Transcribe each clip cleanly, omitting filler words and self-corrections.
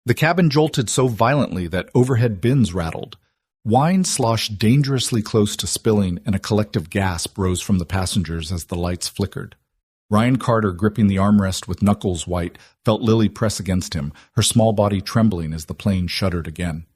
The cabin jolted so violently that overhead bins rattled. Wine sloshed dangerously close to spilling, and a collective gasp rose from the passengers as the lights flickered. Ryan Carter, gripping the armrest with knuckles white, felt Lily press against him, her small body trembling as the plane shuddered again.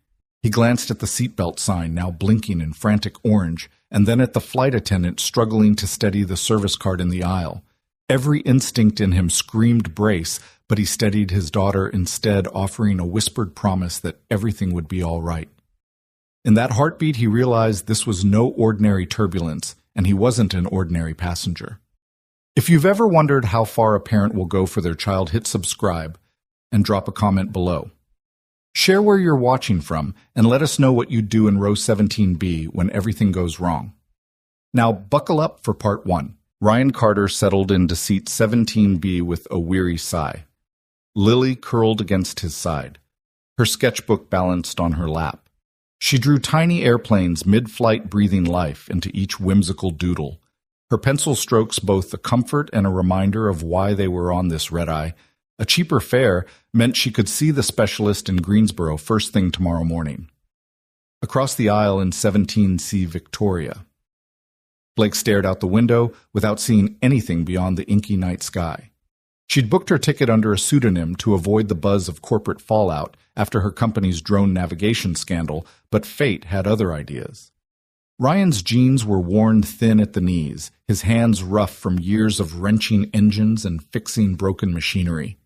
He glanced at the seatbelt sign, now blinking in frantic orange, and then at the flight attendant struggling to steady the service card in the aisle. Every instinct in him screamed brace, but he steadied his daughter instead, offering a whispered promise that everything would be all right. In that heartbeat, he realized this was no ordinary turbulence, and he wasn't an ordinary passenger. If you've ever wondered how far a parent will go for their child, hit subscribe and drop a comment below. Share where you're watching from, and let us know what you'd do in row 17B when everything goes wrong. Now buckle up for part 1. Ryan Carter settled into seat 17B with a weary sigh. Lily curled against his side. Her sketchbook balanced on her lap. She drew tiny airplanes mid-flight, breathing life into each whimsical doodle. Her pencil strokes both a comfort and a reminder of why they were on this red-eye. A cheaper fare meant she could see the specialist in Greensboro first thing tomorrow morning. Across the aisle in 17C Victoria. Blake stared out the window without seeing anything beyond the inky night sky. She'd booked her ticket under a pseudonym to avoid the buzz of corporate fallout after her company's drone navigation scandal, but fate had other ideas. Ryan's jeans were worn thin at the knees, his hands rough from years of wrenching engines and fixing broken machinery.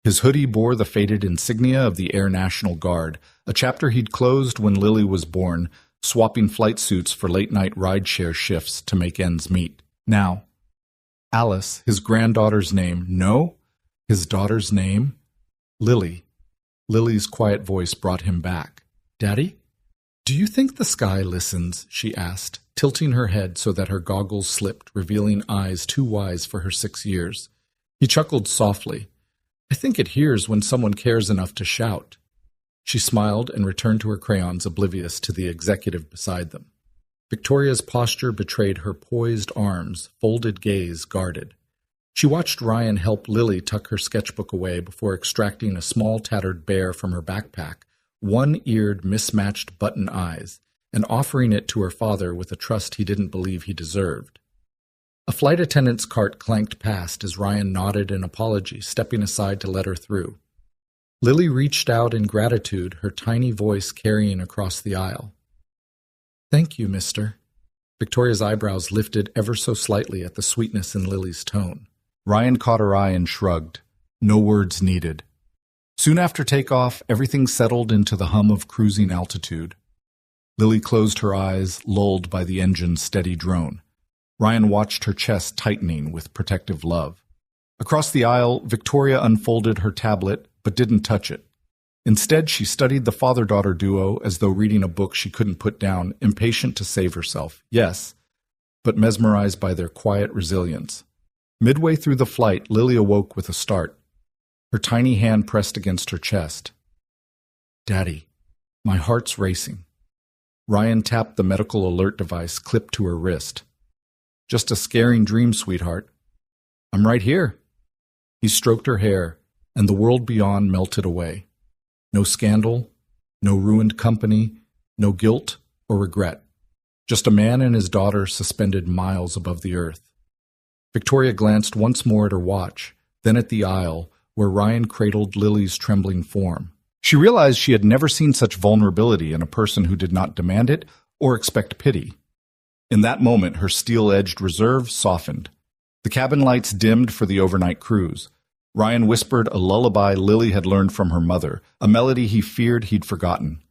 His hoodie bore the faded insignia of the Air National Guard, a chapter he'd closed when Lily was born, swapping flight suits for late-night rideshare shifts to make ends meet. Now, Alice, his granddaughter's name. No, his daughter's name? Lily. Lily's quiet voice brought him back. Daddy? Do you think the sky listens? She asked, tilting her head so that her goggles slipped, revealing eyes too wise for her 6 years. He chuckled softly. I think it hears when someone cares enough to shout. She smiled and returned to her crayons, oblivious to the executive beside them. Victoria's posture betrayed her poised arms, folded gaze guarded. She watched Ryan help Lily tuck her sketchbook away before extracting a small tattered bear from her backpack, one-eared, mismatched button eyes, and offering it to her father with a trust he didn't believe he deserved. A flight attendant's cart clanked past as Ryan nodded in apology, stepping aside to let her through. Lily reached out in gratitude, her tiny voice carrying across the aisle. Thank you, mister. Victoria's eyebrows lifted ever so slightly at the sweetness in Lily's tone. Ryan caught her eye and shrugged. No words needed. Soon after takeoff, everything settled into the hum of cruising altitude. Lily closed her eyes, lulled by the engine's steady drone. Ryan watched her chest tightening with protective love. Across the aisle, Victoria unfolded her tablet, but didn't touch it. Instead, she studied the father-daughter duo as though reading a book she couldn't put down, impatient to save herself, yes, but mesmerized by their quiet resilience. Midway through the flight, Lily awoke with a start. Her tiny hand pressed against her chest. Daddy, my heart's racing. Ryan tapped the medical alert device clipped to her wrist. Just a scaring dream, sweetheart. I'm right here. He stroked her hair, and the world beyond melted away. No scandal, no ruined company, no guilt or regret. Just a man and his daughter suspended miles above the earth. Victoria glanced once more at her watch, then at the aisle, where Ryan cradled Lily's trembling form. She realized she had never seen such vulnerability in a person who did not demand it or expect pity. In that moment, her steel-edged reserve softened. The cabin lights dimmed for the overnight cruise. Ryan whispered a lullaby Lily had learned from her mother, a melody he feared he'd forgotten.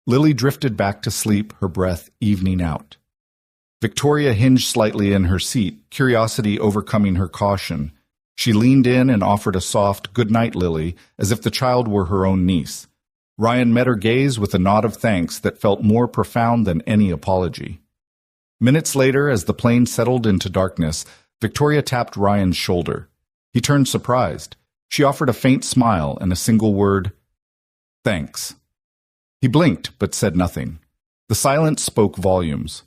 Lily drifted back to sleep, her breath evening out. Victoria hinged slightly in her seat, curiosity overcoming her caution. She leaned in and offered a soft, "Good night, Lily," as if the child were her own niece. Ryan met her gaze with a nod of thanks that felt more profound than any apology. Minutes later, as the plane settled into darkness, Victoria tapped Ryan's shoulder. He turned surprised. She offered a faint smile and a single word, "Thanks." He blinked, but said nothing. The silence spoke volumes.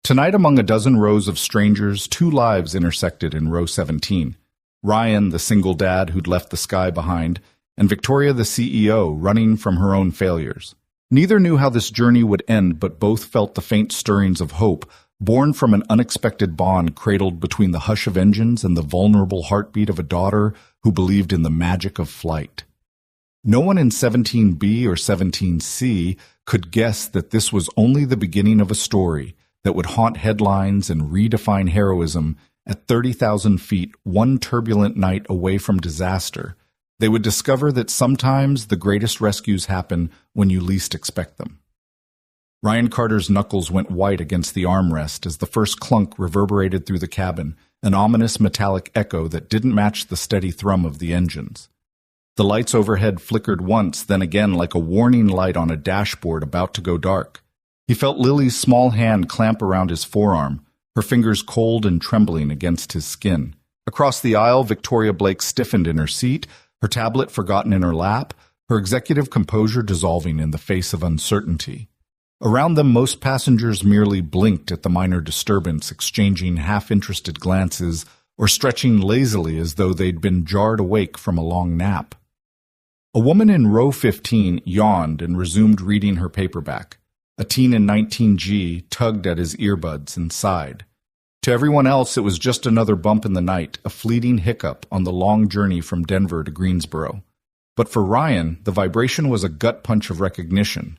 Tonight, among a dozen rows of strangers, 2 lives intersected in row 17. Ryan, the single dad who'd left the sky behind, and Victoria the CEO running from her own failures. Neither knew how this journey would end, but both felt the faint stirrings of hope, born from an unexpected bond cradled between the hush of engines and the vulnerable heartbeat of a daughter who believed in the magic of flight. No one in 17B or 17C could guess that this was only the beginning of a story that would haunt headlines and redefine heroism at 30,000 feet, one turbulent night away from disaster. They would discover that sometimes the greatest rescues happen when you least expect them. Ryan Carter's knuckles went white against the armrest as the first clunk reverberated through the cabin, an ominous metallic echo that didn't match the steady thrum of the engines. The lights overhead flickered once, then again like a warning light on a dashboard about to go dark. He felt Lily's small hand clamp around his forearm, her fingers cold and trembling against his skin. Across the aisle, Victoria Blake stiffened in her seat, her tablet forgotten in her lap, her executive composure dissolving in the face of uncertainty. Around them, most passengers merely blinked at the minor disturbance, exchanging half-interested glances or stretching lazily as though they'd been jarred awake from a long nap. A woman in row 15 yawned and resumed reading her paperback. A teen in 19G tugged at his earbuds and sighed. To everyone else, it was just another bump in the night, a fleeting hiccup on the long journey from Denver to Greensboro. But for Ryan, the vibration was a gut punch of recognition.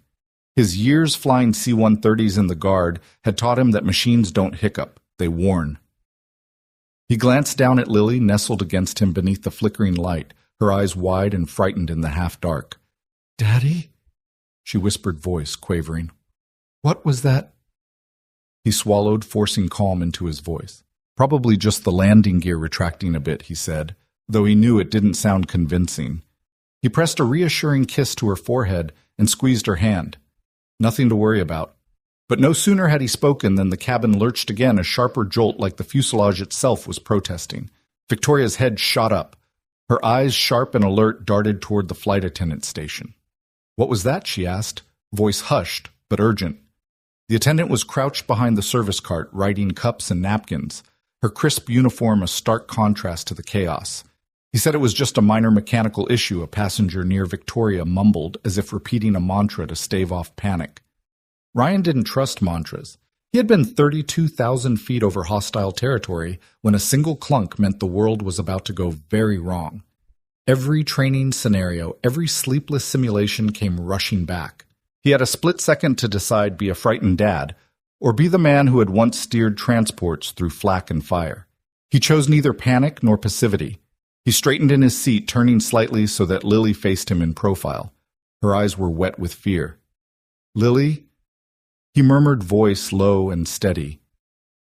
His years flying C-130s in the Guard had taught him that machines don't hiccup, they warn. He glanced down at Lily, nestled against him beneath the flickering light, her eyes wide and frightened in the half-dark. "Daddy?" she whispered, voice quavering. "What was that?" He swallowed, forcing calm into his voice. "Probably just the landing gear retracting a bit," he said, though he knew it didn't sound convincing. He pressed a reassuring kiss to her forehead and squeezed her hand. Nothing to worry about. But no sooner had he spoken than the cabin lurched again, a sharper jolt like the fuselage itself was protesting. Victoria's head shot up. Her eyes, sharp and alert, darted toward the flight attendant station. "What was that?" she asked, voice hushed but urgent. The attendant was crouched behind the service cart, righting cups and napkins, her crisp uniform a stark contrast to the chaos. He said it was just a minor mechanical issue, a passenger near Victoria mumbled, as if repeating a mantra to stave off panic. Ryan didn't trust mantras. He had been 32,000 feet over hostile territory when a single clunk meant the world was about to go very wrong. Every training scenario, every sleepless simulation came rushing back. He had a split second to decide be a frightened dad, or be the man who had once steered transports through flak and fire. He chose neither panic nor passivity. He straightened in his seat, turning slightly so that Lily faced him in profile. Her eyes were wet with fear. "Lily?" He murmured, voice low and steady.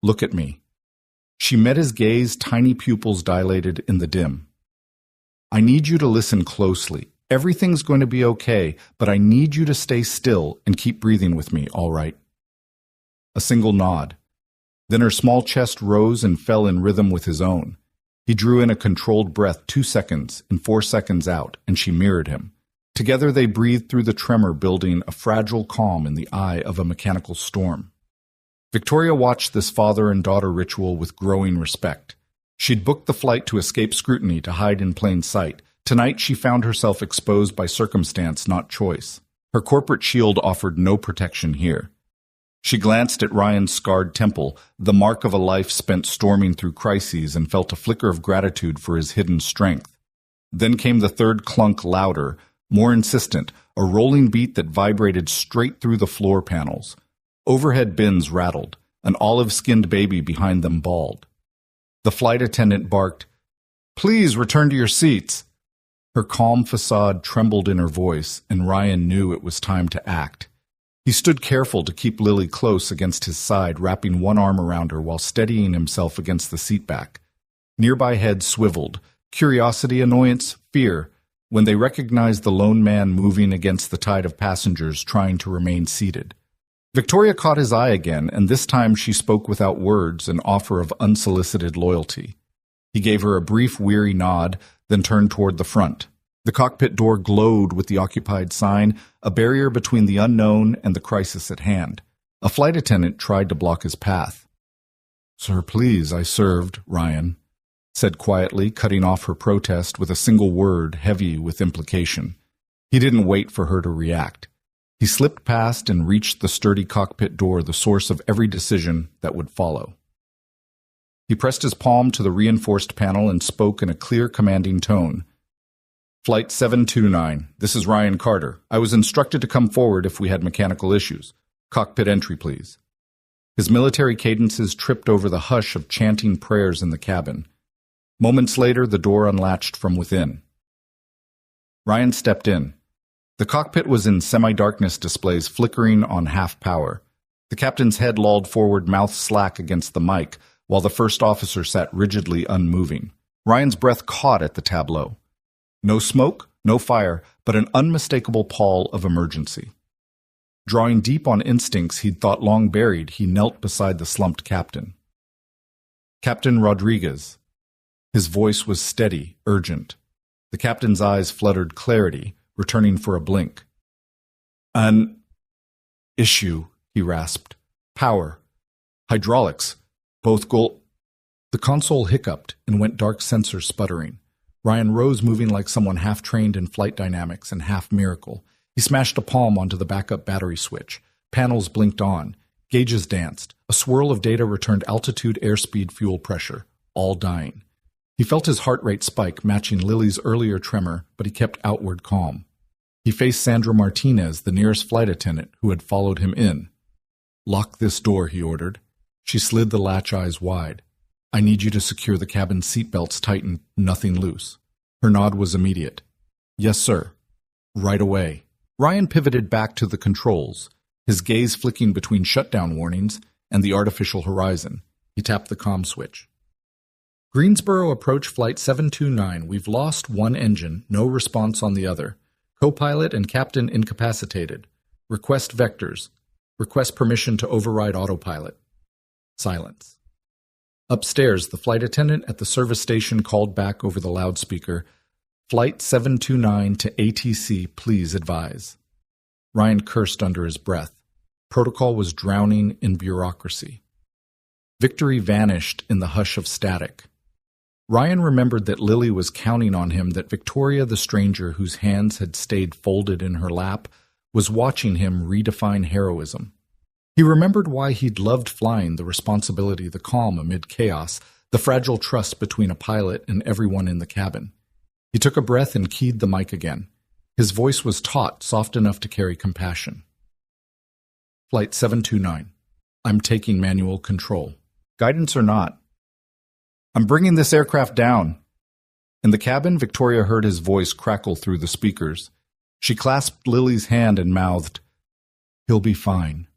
"Look at me." She met his gaze, tiny pupils dilated in the dim. "I need you to listen closely. Everything's going to be okay, but I need you to stay still and keep breathing with me, all right?" A single nod. Then her small chest rose and fell in rhythm with his own. He drew in a controlled breath 2 seconds and 4 seconds out, and she mirrored him. Together they breathed through the tremor, building a fragile calm in the eye of a mechanical storm. Victoria watched this father and daughter ritual with growing respect. She'd booked the flight to escape scrutiny, to hide in plain sight. Tonight she found herself exposed by circumstance, not choice. Her corporate shield offered no protection here. She glanced at Ryan's scarred temple, the mark of a life spent storming through crises, and felt a flicker of gratitude for his hidden strength. Then came the third clunk, louder, more insistent, a rolling beat that vibrated straight through the floor panels. Overhead bins rattled, an olive-skinned baby behind them bawled. The flight attendant barked, "Please return to your seats." Her calm facade trembled in her voice, and Ryan knew it was time to act. He stood careful to keep Lily close against his side, wrapping one arm around her while steadying himself against the seat back. Nearby heads swiveled, curiosity, annoyance, fear, when they recognized the lone man moving against the tide of passengers trying to remain seated. Victoria caught his eye again, and this time she spoke without words, an offer of unsolicited loyalty. He gave her a brief, weary nod, then turned toward the front. The cockpit door glowed with the occupied sign, a barrier between the unknown and the crisis at hand. A flight attendant tried to block his path. "Sir, please," I served, Ryan. said quietly, cutting off her protest with a single word heavy with implication. He didn't wait for her to react. He slipped past and reached the sturdy cockpit door, the source of every decision that would follow. He pressed his palm to the reinforced panel and spoke in a clear, commanding tone. Flight 729, this is Ryan Carter. I was instructed to come forward if we had mechanical issues. Cockpit entry, please. His military cadences tripped over the hush of chanting prayers in the cabin. Moments later, the door unlatched from within. Ryan stepped in. The cockpit was in semi-darkness displays flickering on half power. The captain's head lolled forward, mouth slack against the mic, while the first officer sat rigidly unmoving. Ryan's breath caught at the tableau. No smoke, no fire, but an unmistakable pall of emergency. Drawing deep on instincts he'd thought long buried, he knelt beside the slumped captain. Captain Rodriguez. His voice was steady, urgent. The captain's eyes fluttered clarity, returning for a blink. An issue, he rasped. Power. Hydraulics. Both The console hiccuped and went dark, sensor sputtering. Ryan rose, moving like someone half-trained in flight dynamics and half-miracle. He smashed a palm onto the backup battery switch. Panels blinked on. Gauges danced. A swirl of data returned altitude, airspeed, fuel pressure. All dying. He felt his heart rate spike, matching Lily's earlier tremor, but he kept outward calm. He faced Sandra Martinez, the nearest flight attendant, who had followed him in. Lock this door, he ordered. She slid the latch eyes wide. I need you to secure the cabin seatbelts tightened, nothing loose. Her nod was immediate. Yes, sir. Right away. Ryan pivoted back to the controls, his gaze flicking between shutdown warnings and the artificial horizon. He tapped the comm switch. Greensboro approach flight 729. We've lost one engine, no response on the other. Co-pilot and captain incapacitated. Request vectors. Request permission to override autopilot. Silence. Upstairs, the flight attendant at the service station called back over the loudspeaker, Flight 729 to ATC, please advise. Ryan cursed under his breath. Protocol was drowning in bureaucracy. Victory vanished in the hush of static. Ryan remembered that Lily was counting on him, that Victoria, the stranger whose hands had stayed folded in her lap, was watching him redefine heroism. He remembered why he'd loved flying, the responsibility, the calm amid chaos, the fragile trust between a pilot and everyone in the cabin. He took a breath and keyed the mic again. His voice was taut, soft enough to carry compassion. Flight 729. I'm taking manual control. Guidance or not. I'm bringing this aircraft down. In the cabin, Victoria heard his voice crackle through the speakers. She clasped Lily's hand and mouthed, He'll be fine.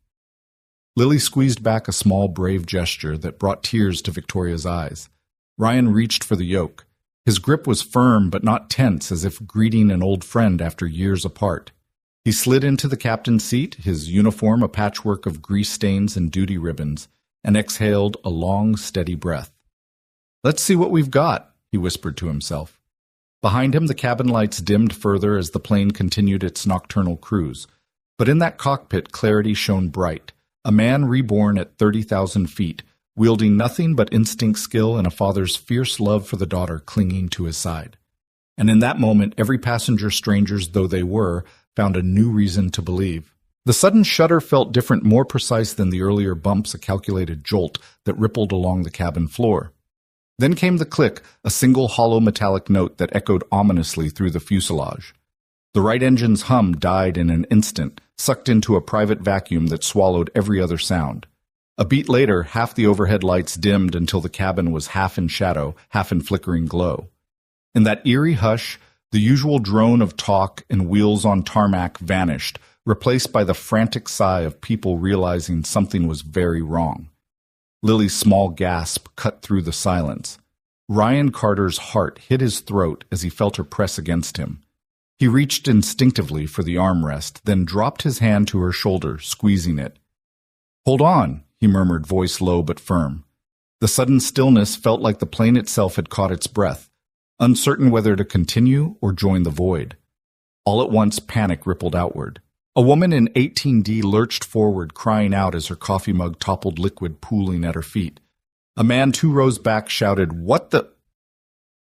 Lily squeezed back a small, brave gesture that brought tears to Victoria's eyes. Ryan reached for the yoke. His grip was firm but not tense, as if greeting an old friend after years apart. He slid into the captain's seat, his uniform a patchwork of grease stains and duty ribbons, and exhaled a long, steady breath. Let's see what we've got, he whispered to himself. Behind him, the cabin lights dimmed further as the plane continued its nocturnal cruise. But in that cockpit, clarity shone bright. A man reborn at 30,000 feet, wielding nothing but instinct, skill, and a father's fierce love for the daughter clinging to his side. And in that moment, every passenger, strangers though they were, found a new reason to believe. The sudden shudder felt different, more precise than the earlier bumps, a calculated jolt that rippled along the cabin floor. Then came the click, a single hollow metallic note that echoed ominously through the fuselage. The right engine's hum died in an instant, sucked into a private vacuum that swallowed every other sound. A beat later, half the overhead lights dimmed until the cabin was half in shadow, half in flickering glow. In that eerie hush, the usual drone of talk and wheels on tarmac vanished, replaced by the frantic sigh of people realizing something was very wrong. Lily's small gasp cut through the silence. Ryan Carter's heart hit his throat as he felt her press against him. He reached instinctively for the armrest, then dropped his hand to her shoulder, squeezing it. Hold on, he murmured, voice low but firm. The sudden stillness felt like the plane itself had caught its breath, uncertain whether to continue or join the void. All at once, panic rippled outward. A woman in 18D lurched forward, crying out as her coffee mug toppled, liquid pooling at her feet. A man 2 rows back shouted, "What the—"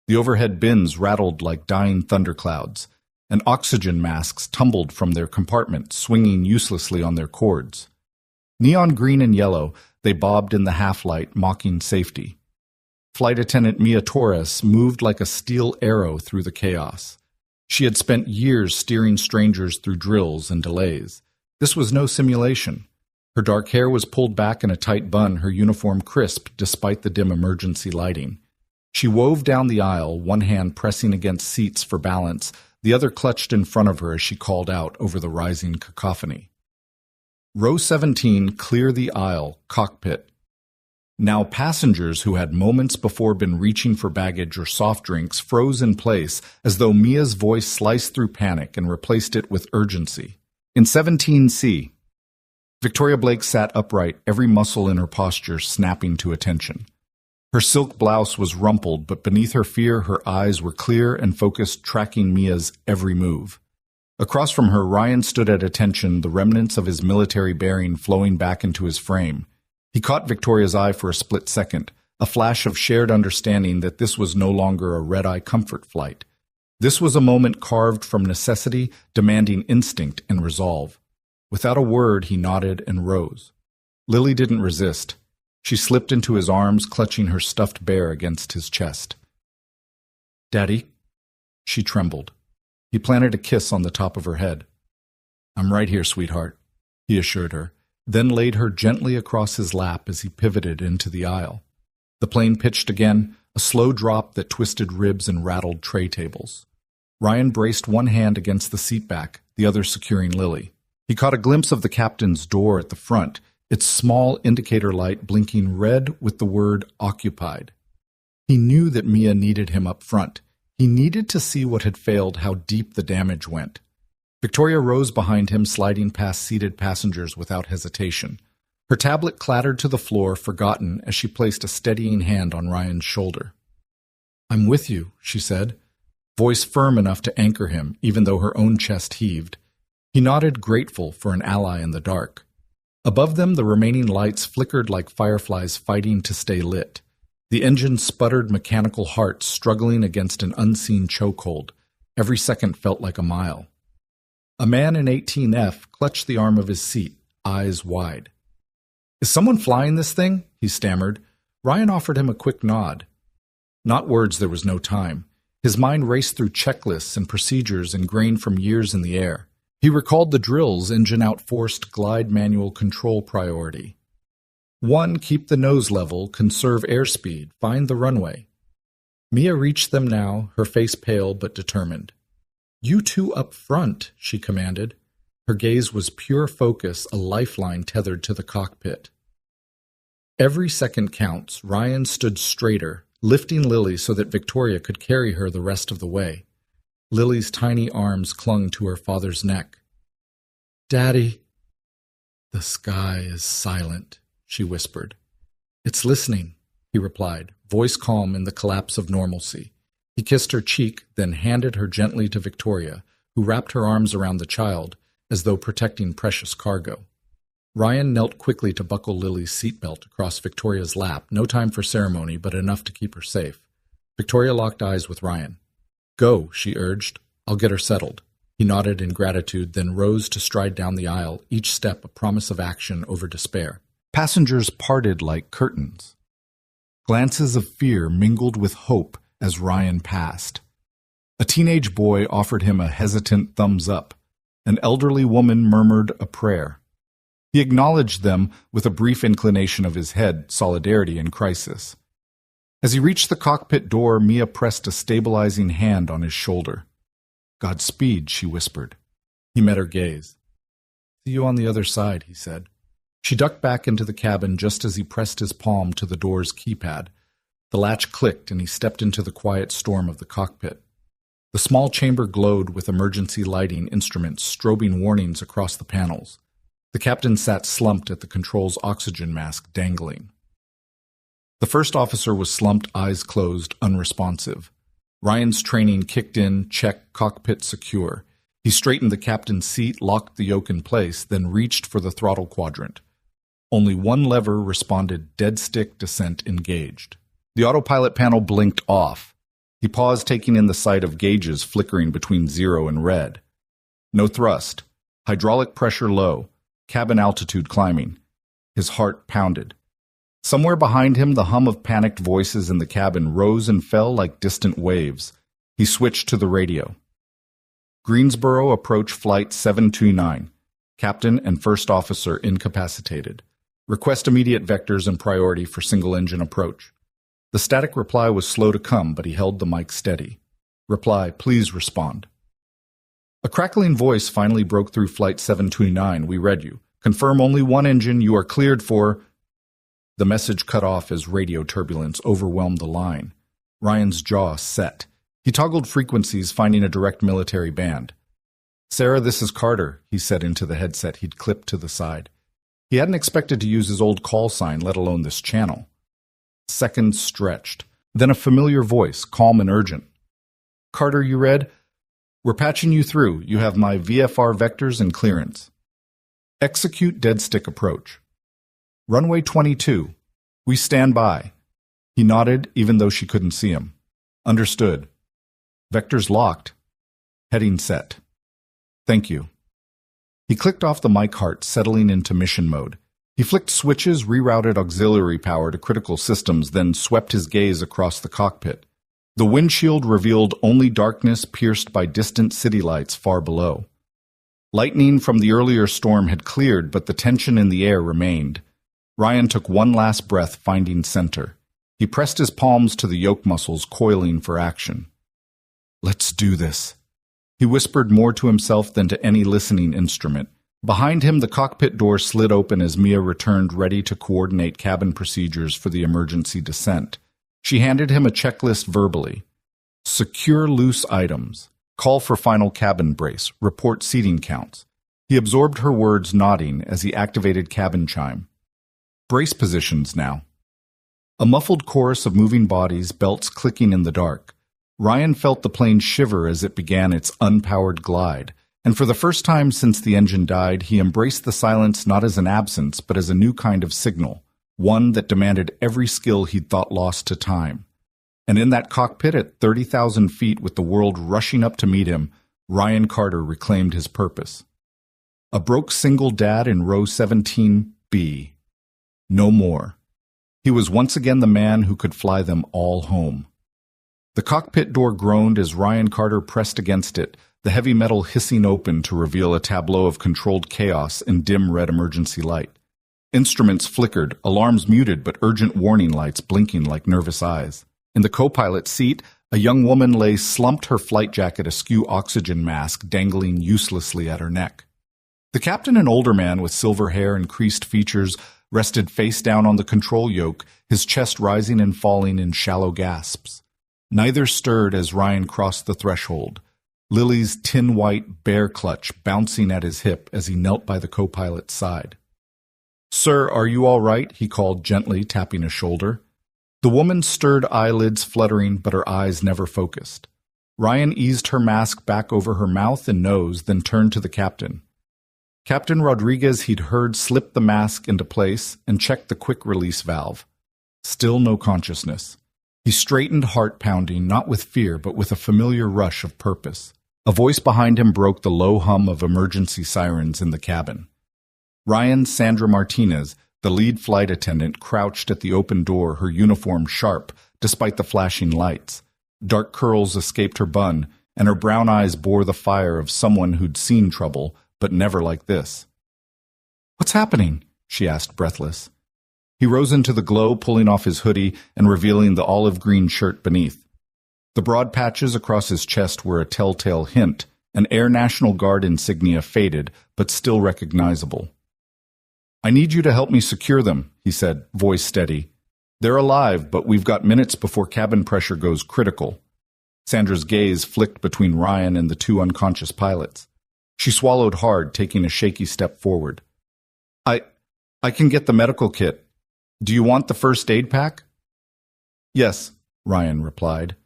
The overhead bins rattled like dying thunderclouds, and oxygen masks tumbled from their compartments, swinging uselessly on their cords. Neon green and yellow, they bobbed in the half-light, mocking safety. Flight attendant Mia Torres moved like a steel arrow through the chaos. She had spent years steering strangers through drills and delays. This was no simulation. Her dark hair was pulled back in a tight bun, her uniform crisp despite the dim emergency lighting. She wove down the aisle, one hand pressing against seats for balance, the other clutched in front of her as she called out over the rising cacophony. Row 17, clear the aisle, cockpit. Now passengers who had moments before been reaching for baggage or soft drinks froze in place as though Mia's voice sliced through panic and replaced it with urgency. In 17C, Victoria Blake sat upright, every muscle in her posture snapping to attention. Her silk blouse was rumpled, but beneath her fear, her eyes were clear and focused, tracking Mia's every move. Across from her, Ryan stood at attention, the remnants of his military bearing flowing back into his frame. He caught Victoria's eye for a split second, a flash of shared understanding that this was no longer a red-eye comfort flight. This was a moment carved from necessity, demanding instinct and resolve. Without a word, he nodded and rose. Lily didn't resist. She slipped into his arms, clutching her stuffed bear against his chest. "Daddy?" She trembled. He planted a kiss on the top of her head. "I'm right here, sweetheart," he assured her, then laid her gently across his lap as he pivoted into the aisle. The plane pitched again, a slow drop that twisted ribs and rattled tray tables. Ryan braced one hand against the seatback, the other securing Lily. He caught a glimpse of the captain's door at the front, its small indicator light blinking red with the word occupied. He knew that Mia needed him up front. He needed to see what had failed, how deep the damage went. Victoria rose behind him, sliding past seated passengers without hesitation. Her tablet clattered to the floor, forgotten, as she placed a steadying hand on Ryan's shoulder. "I'm with you," she said, voice firm enough to anchor him, even though her own chest heaved. He nodded, grateful for an ally in the dark. Above them, the remaining lights flickered like fireflies fighting to stay lit. The engine sputtered, mechanical hearts struggling against an unseen chokehold. Every second felt like a mile. A man in 18F clutched the arm of his seat, eyes wide. "Is someone flying this thing?" he stammered. Ryan offered him a quick nod. Not words, there was no time. His mind raced through checklists and procedures ingrained from years in the air. He recalled the drills, engine out forced, glide manual control priority. 1, keep the nose level, conserve airspeed, find the runway. Mia reached them now, her face pale but determined. "You two up front," she commanded. Her gaze was pure focus, a lifeline tethered to the cockpit. Every second counts. Ryan stood straighter, lifting Lily so that Victoria could carry her the rest of the way. Lily's tiny arms clung to her father's neck. "Daddy." "The sky is silent," she whispered. "It's listening," he replied, voice calm in the collapse of normalcy. He kissed her cheek, then handed her gently to Victoria, who wrapped her arms around the child, as though protecting precious cargo. Ryan knelt quickly to buckle Lily's seatbelt across Victoria's lap, no time for ceremony, but enough to keep her safe. Victoria locked eyes with Ryan. "Go," she urged. "I'll get her settled." He nodded in gratitude, then rose to stride down the aisle, each step a promise of action over despair. Passengers parted like curtains. Glances of fear mingled with hope as Ryan passed. A teenage boy offered him a hesitant thumbs up. An elderly woman murmured a prayer. He acknowledged them with a brief inclination of his head, solidarity in crisis. As he reached the cockpit door, Mia pressed a stabilizing hand on his shoulder. "Godspeed," she whispered. He met her gaze. "See you on the other side," he said. She ducked back into the cabin just as he pressed his palm to the door's keypad. The latch clicked and he stepped into the quiet storm of the cockpit. The small chamber glowed with emergency lighting instruments strobing warnings across the panels. The captain sat slumped at the control's oxygen mask dangling. The first officer was slumped, eyes closed, unresponsive. Ryan's training kicked in, check, cockpit secure. He straightened the captain's seat, locked the yoke in place, then reached for the throttle quadrant. Only one lever responded, dead stick descent engaged. The autopilot panel blinked off. He paused, taking in the sight of gauges flickering between 0 and red. No thrust. Hydraulic pressure low. Cabin altitude climbing. His heart pounded. Somewhere behind him, the hum of panicked voices in the cabin rose and fell like distant waves. He switched to the radio. Greensboro approach flight 729. Captain and first officer incapacitated. Request immediate vectors and priority for single-engine approach. The static reply was slow to come, but he held the mic steady. Reply, please respond. A crackling voice finally broke through Flight 729. We read you. Confirm only one engine. You are cleared for... The message cut off as radio turbulence overwhelmed the line. Ryan's jaw set. He toggled frequencies, finding a direct military band. Sarah, this is Carter, he said into the headset he'd clipped to the side. He hadn't expected to use his old call sign, let alone this channel. Seconds stretched. Then a familiar voice, calm and urgent. Carter, you read? We're patching you through. You have my VFR vectors and clearance. Execute dead stick approach. Runway 22. We stand by. He nodded, even though she couldn't see him. Understood. Vectors locked. Heading set. Thank you. He clicked off the mic heart, settling into mission mode. He flicked switches, rerouted auxiliary power to critical systems, then swept his gaze across the cockpit. The windshield revealed only darkness pierced by distant city lights far below. Lightning from the earlier storm had cleared, but the tension in the air remained. Ryan took one last breath, finding center. He pressed his palms to the yoke muscles, coiling for action. Let's do this. He whispered more to himself than to any listening instrument. Behind him, the cockpit door slid open as Mia returned, ready to coordinate cabin procedures for the emergency descent. She handed him a checklist verbally. Secure loose items. Call for final cabin brace. Report seating counts. He absorbed her words, nodding as he activated cabin chime. Brace positions now. A muffled chorus of moving bodies, belts clicking in the dark. Ryan felt the plane shiver as it began its unpowered glide, and for the first time since the engine died, he embraced the silence not as an absence, but as a new kind of signal, one that demanded every skill he'd thought lost to time. And in that cockpit at 30,000 feet with the world rushing up to meet him, Ryan Carter reclaimed his purpose. A broke single dad in row 17B. No more. He was once again the man who could fly them all home. The cockpit door groaned as Ryan Carter pressed against it, the heavy metal hissing open to reveal a tableau of controlled chaos and dim red emergency light. Instruments flickered, alarms muted, but urgent warning lights blinking like nervous eyes. In the co-pilot seat, a young woman lay slumped, her flight jacket askew, oxygen mask dangling uselessly at her neck. The captain, an older man with silver hair and creased features, rested face down on the control yoke, his chest rising and falling in shallow gasps. Neither stirred as Ryan crossed the threshold, Lily's tin-white bear clutch bouncing at his hip as he knelt by the co-pilot's side. "Sir, are you all right?" he called gently, tapping a shoulder. The woman stirred, eyelids fluttering, but her eyes never focused. Ryan eased her mask back over her mouth and nose, then turned to the captain. Captain Rodriguez, he'd heard, slipped the mask into place and checked the quick-release valve. Still no consciousness. He straightened, heart pounding, not with fear, but with a familiar rush of purpose. A voice behind him broke the low hum of emergency sirens in the cabin. Ryan Sandra Martinez, the lead flight attendant, crouched at the open door, her uniform sharp, despite the flashing lights. Dark curls escaped her bun, and her brown eyes bore the fire of someone who'd seen trouble, but never like this. "What's happening?" she asked, breathless. He rose into the glow, pulling off his hoodie and revealing the olive-green shirt beneath. The broad patches across his chest were a telltale hint, an Air National Guard insignia faded, but still recognizable. "I need you to help me secure them," he said, voice steady. "They're alive, but we've got minutes before cabin pressure goes critical." Sandra's gaze flicked between Ryan and the two unconscious pilots. She swallowed hard, taking a shaky step forward. I can get the medical kit. Do you want the first aid pack?" "Yes," Ryan replied,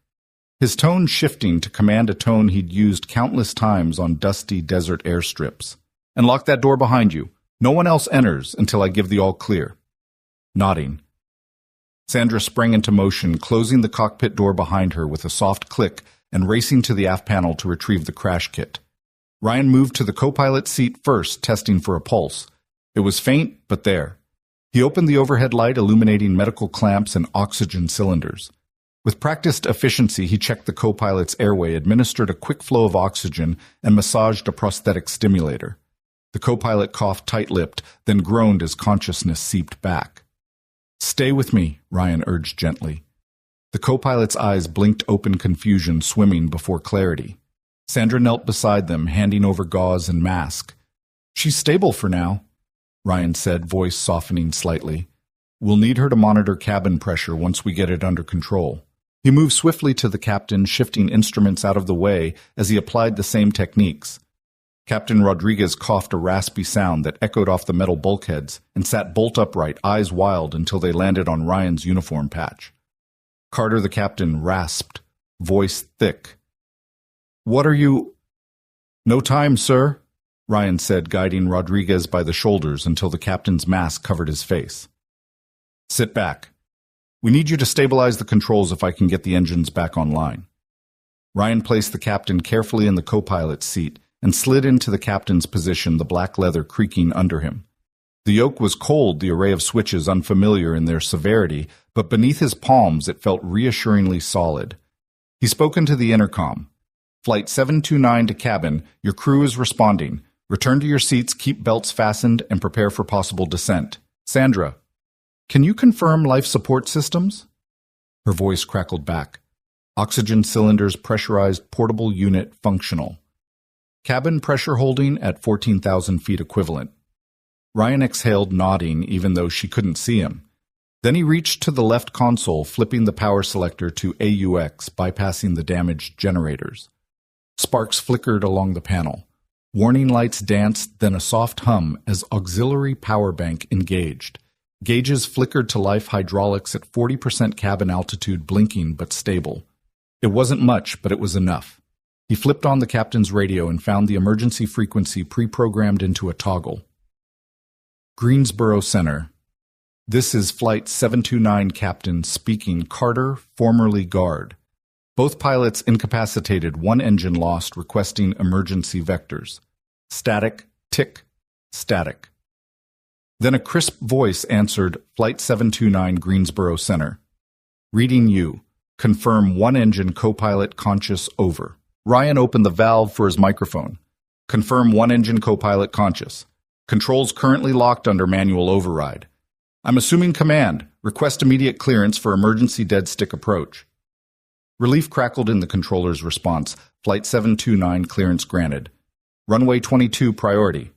his tone shifting to command a tone he'd used countless times on dusty desert airstrips. "And lock that door behind you. No one else enters until I give the all clear." Nodding. Sandra sprang into motion, closing the cockpit door behind her with a soft click and racing to the aft panel to retrieve the crash kit. Ryan moved to the co-pilot seat first, testing for a pulse. It was faint, but there. He opened the overhead light, illuminating medical clamps and oxygen cylinders. With practiced efficiency, he checked the co-pilot's airway, administered a quick flow of oxygen, and massaged a prosthetic stimulator. The co-pilot coughed tight-lipped, then groaned as consciousness seeped back. "Stay with me," Ryan urged gently. The co-pilot's eyes blinked open confusion, swimming before clarity. Sandra knelt beside them, handing over gauze and mask. "She's stable for now," Ryan said, voice softening slightly. "We'll need her to monitor cabin pressure once we get it under control." He moved swiftly to the captain, shifting instruments out of the way as he applied the same techniques. Captain Rodriguez coughed a raspy sound that echoed off the metal bulkheads and sat bolt upright, eyes wild, until they landed on Ryan's uniform patch. Carter, the captain, rasped, voice thick. "What are you—" "No time, sir," Ryan said, guiding Rodriguez by the shoulders until the captain's mask covered his face. "Sit back. We need you to stabilize the controls if I can get the engines back online." Ryan placed the captain carefully in the co-pilot's seat and slid into the captain's position, the black leather creaking under him. The yoke was cold, the array of switches unfamiliar in their severity, but beneath his palms it felt reassuringly solid. He spoke into the intercom. "Flight 729 to cabin, your crew is responding. Return to your seats, keep belts fastened, and prepare for possible descent. Sandra, can you confirm life support systems?" Her voice crackled back. "Oxygen cylinders pressurized, portable unit functional. Cabin pressure holding at 14,000 feet equivalent." Ryan exhaled, nodding, even though she couldn't see him. Then he reached to the left console, flipping the power selector to AUX, bypassing the damaged generators. Sparks flickered along the panel. Warning lights danced, then a soft hum as auxiliary power bank engaged. Gauges flickered to life, hydraulics at 40% cabin altitude, blinking but stable. It wasn't much, but it was enough. He flipped on the captain's radio and found the emergency frequency pre-programmed into a toggle. "Greensboro Center. This is Flight 729 Captain speaking, Carter, formerly guard. Both pilots incapacitated, one engine lost, requesting emergency vectors. Static, tick, static." Then a crisp voice answered, "Flight 729 Greensboro Center. Reading you. Confirm one engine co-pilot conscious, over." Ryan opened the valve for his microphone. "Confirm one engine co-pilot conscious. Controls currently locked under manual override. I'm assuming command. Request immediate clearance for emergency dead stick approach." Relief crackled in the controller's response. "Flight 729 clearance granted. Runway 22 priority.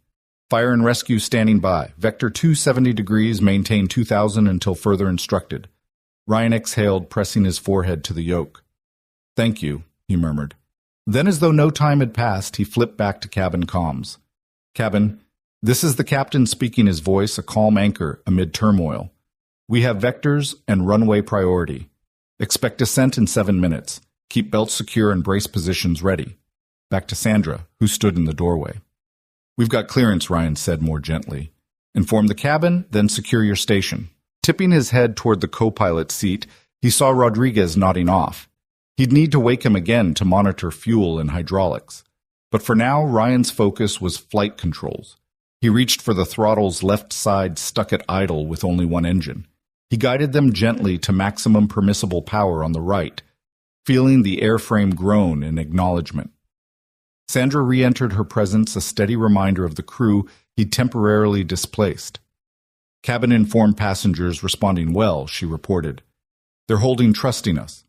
Fire and rescue standing by. Vector 270 degrees, maintain 2000 until further instructed." Ryan exhaled, pressing his forehead to the yoke. "Thank you," he murmured. Then, as though no time had passed, he flipped back to cabin comms. "Cabin, this is the captain speaking, his voice a calm anchor amid turmoil. We have vectors and runway priority. Expect descent in 7 minutes. Keep belts secure and brace positions ready." Back to Sandra, who stood in the doorway. "We've got clearance," Ryan said more gently. "Inform the cabin, then secure your station." Tipping his head toward the co-pilot seat, he saw Rodriguez nodding off. He'd need to wake him again to monitor fuel and hydraulics. But for now, Ryan's focus was flight controls. He reached for the throttle's left side, stuck at idle with only one engine. He guided them gently to maximum permissible power on the right, feeling the airframe groan in acknowledgement. Sandra re-entered her presence, a steady reminder of the crew he'd temporarily displaced. "Cabin informed passengers responding well," she reported. "They're holding, trusting us."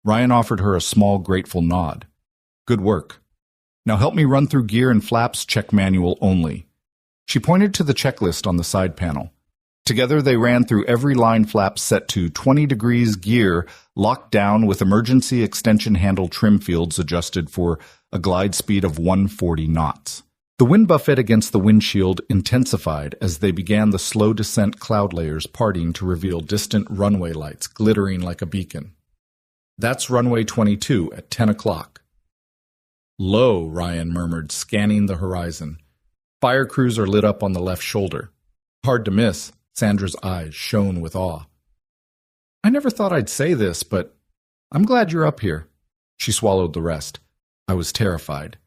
Ryan offered her a small, grateful nod. "Good work. Now help me run through gear and flaps, check manual only." She pointed to the checklist on the side panel. Together they ran through every line flap set to 20 degrees gear, locked down with emergency extension handle trim fields adjusted for a glide speed of 140 knots. The wind buffet against the windshield intensified as they began the slow descent, cloud layers parting to reveal distant runway lights glittering like a beacon. "That's runway 22 at 10 o'clock. "Low," Ryan murmured, scanning the horizon. Fire crews are lit up on the left shoulder. "Hard to miss." Sandra's eyes shone with awe. I never thought I'd say this, but I'm glad you're up here. She swallowed the rest. I was terrified.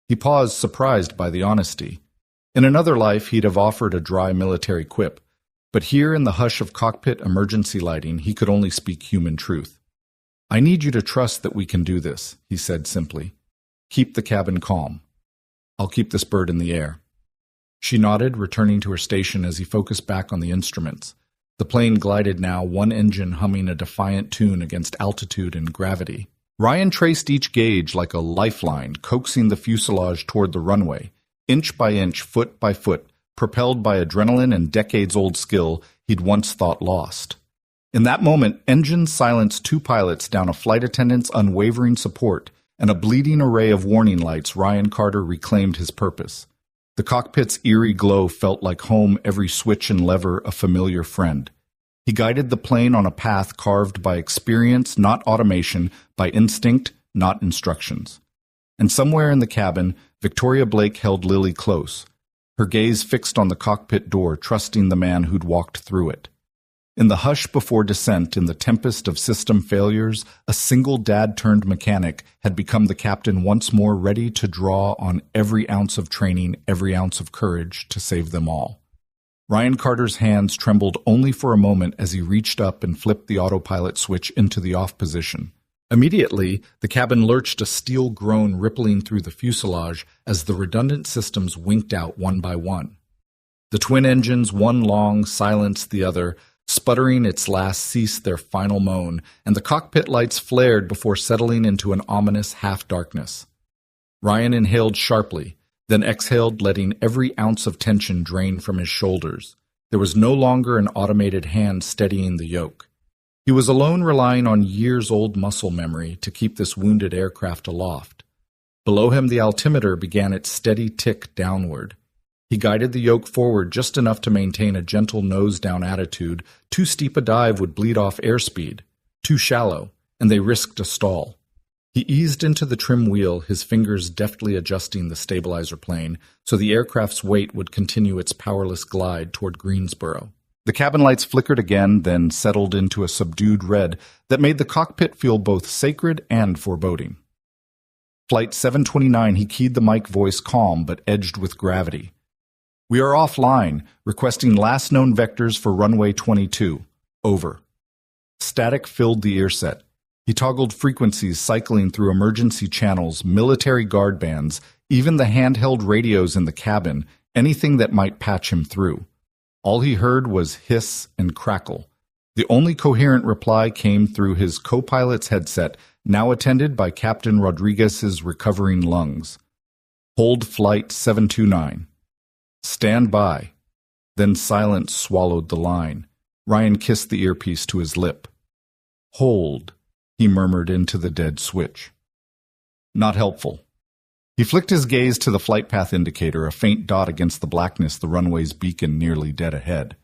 He paused, surprised by the honesty. In another life, he'd have offered a dry military quip, but here in the hush of cockpit emergency lighting, he could only speak human truth. I need you to trust that we can do this, he said simply. Keep the cabin calm. I'll keep this bird in the air. She nodded, returning to her station as he focused back on the instruments. The plane glided now, one engine humming a defiant tune against altitude and gravity. Ryan traced each gauge like a lifeline, coaxing the fuselage toward the runway, inch by inch, foot by foot, propelled by adrenaline and decades-old skill he'd once thought lost. In that moment, engines silenced two pilots down a flight attendant's unwavering support, and a bleeding array of warning lights. Ryan Carter reclaimed his purpose. The cockpit's eerie glow felt like home, every switch and lever a familiar friend. He guided the plane on a path carved by experience, not automation, by instinct, not instructions. And somewhere in the cabin, Victoria Blake held Lily close, her gaze fixed on the cockpit door, trusting the man who'd walked through it. In the hush before descent, in the tempest of system failures, a single dad-turned mechanic had become the captain once more, ready to draw on every ounce of training, every ounce of courage to save them all. Ryan Carter's hands trembled only for a moment as he reached up and flipped the autopilot switch into the off position. Immediately, the cabin lurched, a steel groan rippling through the fuselage as the redundant systems winked out one by one. The twin engines, one long, silenced the other. Sputtering its last ceased their final moan, and the cockpit lights flared before settling into an ominous half-darkness. Ryan inhaled sharply, then exhaled, letting every ounce of tension drain from his shoulders. There was no longer an automated hand steadying the yoke. He was alone, relying on years-old muscle memory to keep this wounded aircraft aloft. Below him, the altimeter began its steady tick downward. He guided the yoke forward just enough to maintain a gentle nose-down attitude. Too steep a dive would bleed off airspeed. Too shallow, and they risked a stall. He eased into the trim wheel, his fingers deftly adjusting the stabilizer plane so the aircraft's weight would continue its powerless glide toward Greensboro. The cabin lights flickered again, then settled into a subdued red that made the cockpit feel both sacred and foreboding. Flight 729, he keyed the mic voice, calm but edged with gravity. We are offline, requesting last known vectors for runway 22. Over. Static filled the earset. He toggled frequencies, cycling through emergency channels, military guard bands, even the handheld radios in the cabin, anything that might patch him through. All he heard was hiss and crackle. The only coherent reply came through his co-pilot's headset, now attended by Captain Rodriguez's recovering lungs. Hold flight 729. Stand by. Then silence swallowed the line. Ryan kissed the earpiece to his lip. Hold, he murmured into the dead switch. Not helpful. He flicked his gaze to the flight path indicator, a faint dot against the blackness, the runway's beacon nearly dead ahead.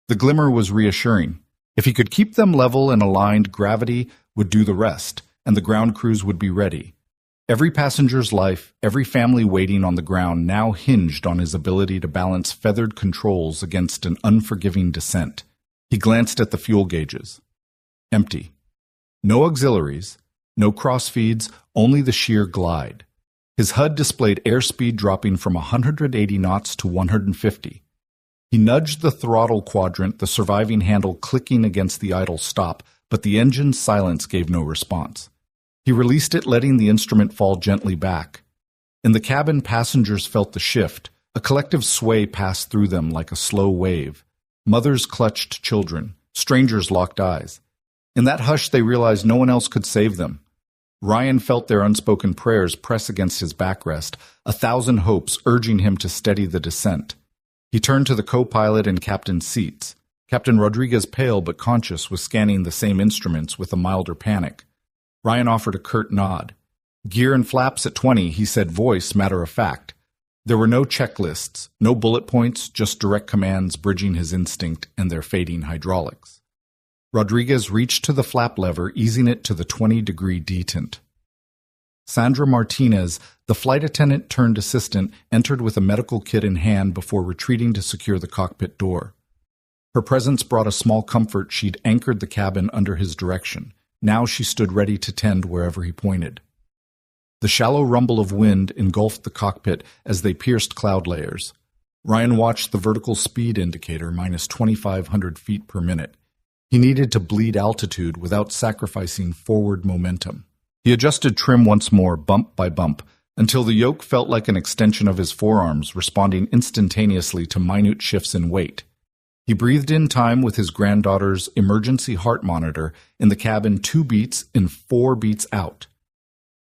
The glimmer was reassuring. If he could keep them level and aligned, gravity would do the rest, and the ground crews would be ready. Every passenger's life, every family waiting on the ground now hinged on his ability to balance feathered controls against an unforgiving descent. He glanced at the fuel gauges. Empty. No auxiliaries, no crossfeeds, only the sheer glide. His HUD displayed airspeed dropping from 180 knots to 150. He nudged the throttle quadrant, the surviving handle clicking against the idle stop, but the engine's silence gave no response. He released it, letting the instrument fall gently back. In the cabin, passengers felt the shift. A collective sway passed through them like a slow wave. Mothers clutched children. Strangers locked eyes. In that hush, they realized no one else could save them. Ryan felt their unspoken prayers press against his backrest, 1,000 hopes urging him to steady the descent. He turned to the co-pilot and captain's seats. Captain Rodriguez, pale but conscious, was scanning the same instruments with a milder panic. Ryan offered a curt nod. Gear and flaps at 20, he said, voice matter of fact. There were no checklists, no bullet points, just direct commands bridging his instinct and their fading hydraulics. Rodriguez reached to the flap lever, easing it to the 20-degree detent. Sandra Martinez, the flight attendant turned assistant, entered with a medical kit in hand before retreating to secure the cockpit door. Her presence brought a small comfort. She'd anchored the cabin under his direction. Now she stood ready to tend wherever he pointed. The shallow rumble of wind engulfed the cockpit as they pierced cloud layers. Ryan watched the vertical speed indicator minus 2,500 feet per minute. He needed to bleed altitude without sacrificing forward momentum. He adjusted trim once more, bump by bump, until the yoke felt like an extension of his forearms, responding instantaneously to minute shifts in weight. He breathed in time with his granddaughter's emergency heart monitor in the cabin 2 beats in 4 beats out.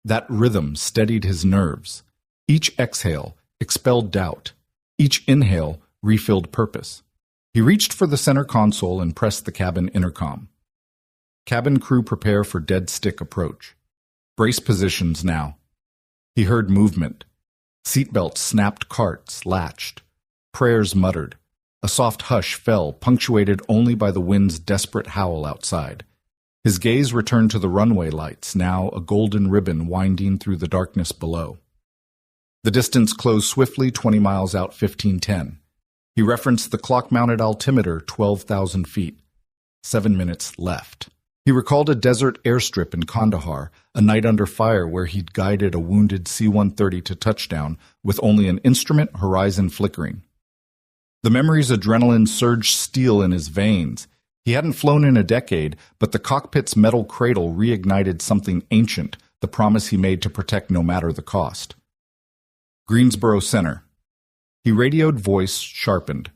That rhythm steadied his nerves. Each exhale expelled doubt. Each inhale refilled purpose. He reached for the center console and pressed the cabin intercom. Cabin crew prepare for dead stick approach. Brace positions now. He heard movement. Seatbelts snapped, carts latched. Prayers muttered. A soft hush fell, punctuated only by the wind's desperate howl outside. His gaze returned to the runway lights, now a golden ribbon winding through the darkness below. The distance closed swiftly, 20 miles out, 1510. He referenced the clock-mounted altimeter, 12,000 feet. 7 minutes left. He recalled a desert airstrip in Kandahar, a night under fire where he'd guided a wounded C-130 to touchdown with only an instrument horizon flickering. The memory's adrenaline surged steel in his veins. He hadn't flown in a decade, but the cockpit's metal cradle reignited something ancient, the promise he made to protect no matter the cost. Greensboro Center. He radioed, voice sharpened.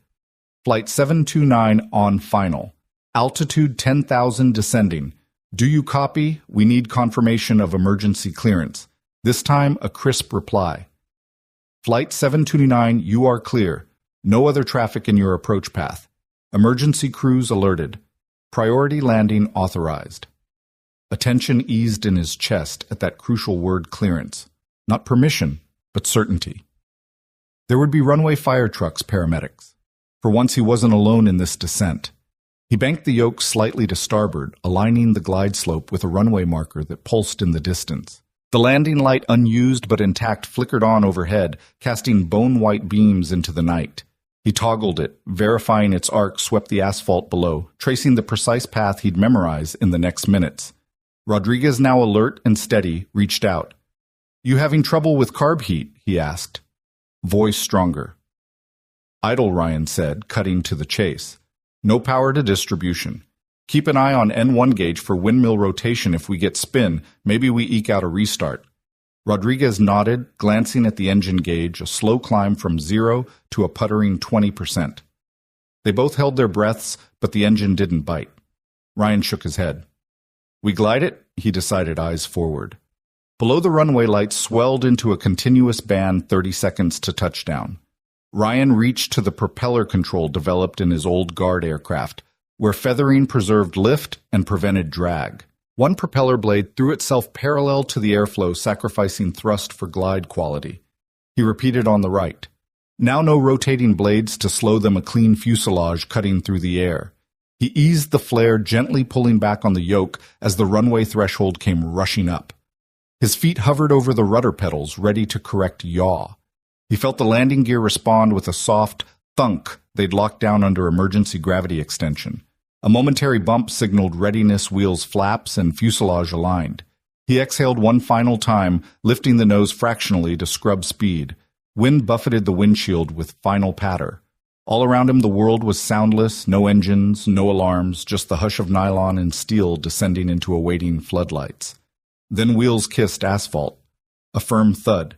Flight 729 on final. Altitude 10,000 descending. Do you copy? We need confirmation of emergency clearance. This time, a crisp reply. Flight 729, you are clear. No other traffic in your approach path. Emergency crews alerted. Priority landing authorized. Attention eased in his chest at that crucial word clearance. Not permission, but certainty. There would be runway fire trucks, paramedics. For once he wasn't alone in this descent. He banked the yoke slightly to starboard, aligning the glide slope with a runway marker that pulsed in the distance. The landing light, unused but intact, flickered on overhead, casting bone-white beams into the night. He toggled it, verifying its arc swept the asphalt below, tracing the precise path he'd memorize in the next minutes. Rodriguez, now alert and steady, reached out. You having trouble with carb heat? He asked. Voice stronger. Idle, Ryan said, cutting to the chase. No power to distribution. Keep an eye on N1 gauge for windmill rotation. If we get spin, maybe we eke out a restart. Rodriguez nodded, glancing at the engine gauge, a slow climb from 0 to a puttering 20%. They both held their breaths, but the engine didn't bite. Ryan shook his head. We glide it, he decided, eyes forward. Below the runway lights swelled into a continuous band, 30 seconds to touchdown. Ryan reached to the propeller control developed in his old guard aircraft, where feathering preserved lift and prevented drag. One propeller blade threw itself parallel to the airflow, sacrificing thrust for glide quality. He repeated on the right. Now no rotating blades to slow them, a clean fuselage cutting through the air. He eased the flare, gently pulling back on the yoke as the runway threshold came rushing up. His feet hovered over the rudder pedals, ready to correct yaw. He felt the landing gear respond with a soft thunk they'd locked down under emergency gravity extension. A momentary bump signaled readiness, wheels flaps, and fuselage aligned. He exhaled one final time, lifting the nose fractionally to scrub speed. Wind buffeted the windshield with final patter. All around him the world was soundless, no engines, no alarms, just the hush of nylon and steel descending into awaiting floodlights. Then wheels kissed asphalt. A firm thud.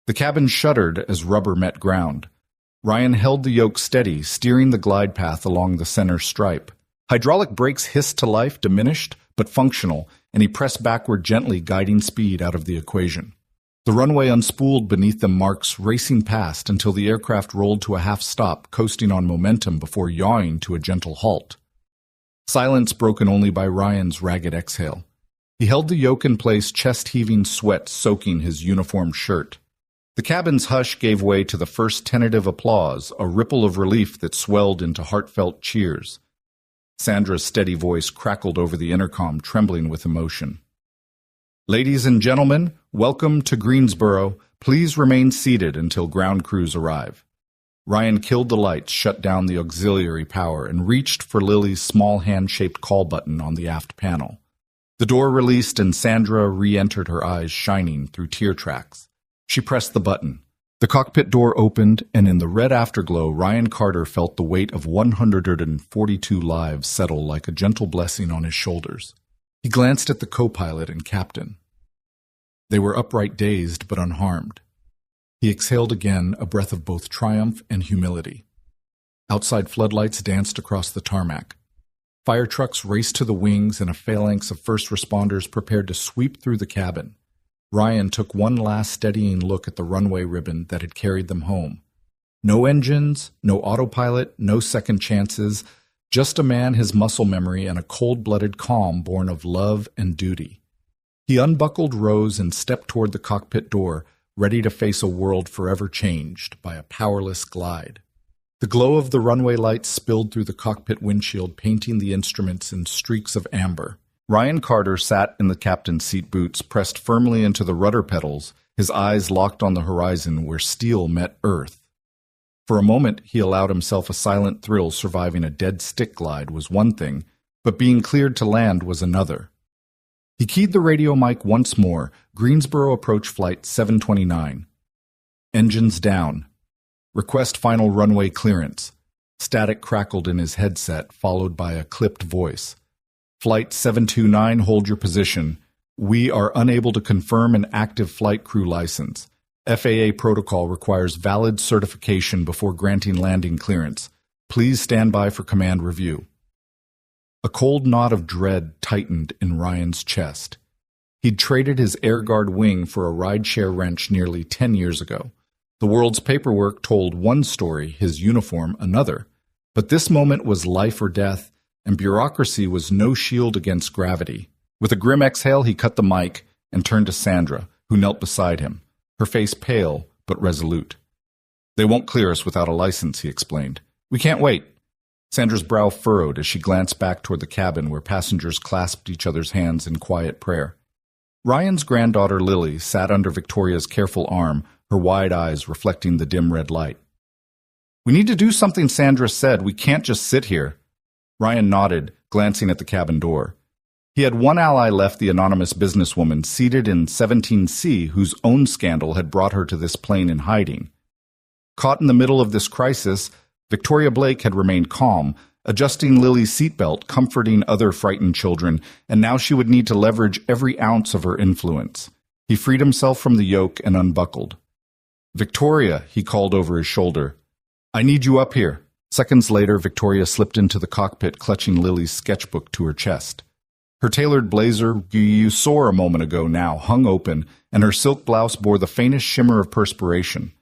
The cabin shuddered as rubber met ground. Ryan held the yoke steady, steering the glide path along the center stripe. Hydraulic brakes hissed to life, diminished, but functional, and he pressed backward gently, guiding speed out of the equation. The runway unspooled beneath them, marks racing past until the aircraft rolled to a half-stop, coasting on momentum before yawing to a gentle halt. Silence broken only by Ryan's ragged exhale. He held the yoke in place, chest-heaving sweat soaking his uniform shirt. The cabin's hush gave way to the first tentative applause, a ripple of relief that swelled into heartfelt cheers. Sandra's steady voice crackled over the intercom, trembling with emotion. Ladies and gentlemen, welcome to Greensboro. Please remain seated until ground crews arrive. Ryan killed the lights, shut down the auxiliary power, and reached for Lily's small hand-shaped call button on the aft panel. The door released and Sandra re-entered, her eyes shining through tear tracks. She pressed the button. The cockpit door opened, and in the red afterglow, Ryan Carter felt the weight of 142 lives settle like a gentle blessing on his shoulders. He glanced at the co-pilot and captain. They were upright, dazed, but unharmed. He exhaled again, a breath of both triumph and humility. Outside floodlights danced across the tarmac. Fire trucks raced to the wings, and a phalanx of first responders prepared to sweep through the cabin. Ryan took one last steadying look at the runway ribbon that had carried them home. No engines, no autopilot, no second chances, just a man, his muscle memory, and a cold-blooded calm born of love and duty. He unbuckled Rose and stepped toward the cockpit door, ready to face a world forever changed by a powerless glide. The glow of the runway lights spilled through the cockpit windshield, painting the instruments in streaks of amber. Ryan Carter sat in the captain's seat, boots pressed firmly into the rudder pedals, his eyes locked on the horizon where steel met earth. For a moment, he allowed himself a silent thrill. Surviving a dead stick glide was one thing, but being cleared to land was another. He keyed the radio mic once more. Greensboro approach flight 729. Engines down. Request final runway clearance. Static crackled in his headset, followed by a clipped voice. Flight 729, hold your position. We are unable to confirm an active flight crew license. FAA protocol requires valid certification before granting landing clearance. Please stand by for command review. A cold knot of dread tightened in Ryan's chest. He'd traded his Air Guard wing for a rideshare wrench nearly 10 years ago. The world's paperwork told one story, his uniform another. But this moment was life or death, and bureaucracy was no shield against gravity. With a grim exhale, he cut the mic and turned to Sandra, who knelt beside him, her face pale but resolute. They won't clear us without a license, he explained. We can't wait. Sandra's brow furrowed as she glanced back toward the cabin where passengers clasped each other's hands in quiet prayer. Ryan's granddaughter Lily sat under Victoria's careful arm, her wide eyes reflecting the dim red light. We need to do something, Sandra said. We can't just sit here. Ryan nodded, glancing at the cabin door. He had one ally left, the anonymous businesswoman seated in 17C, whose own scandal had brought her to this plane in hiding. Caught in the middle of this crisis, Victoria Blake had remained calm, adjusting Lily's seatbelt, comforting other frightened children, and now she would need to leverage every ounce of her influence. He freed himself from the yoke and unbuckled. Victoria, he called over his shoulder. I need you up here. Seconds later, Victoria slipped into the cockpit, clutching Lily's sketchbook to her chest. Her tailored blazer, you saw a moment ago now, hung open, and her silk blouse bore the faintest shimmer of perspiration.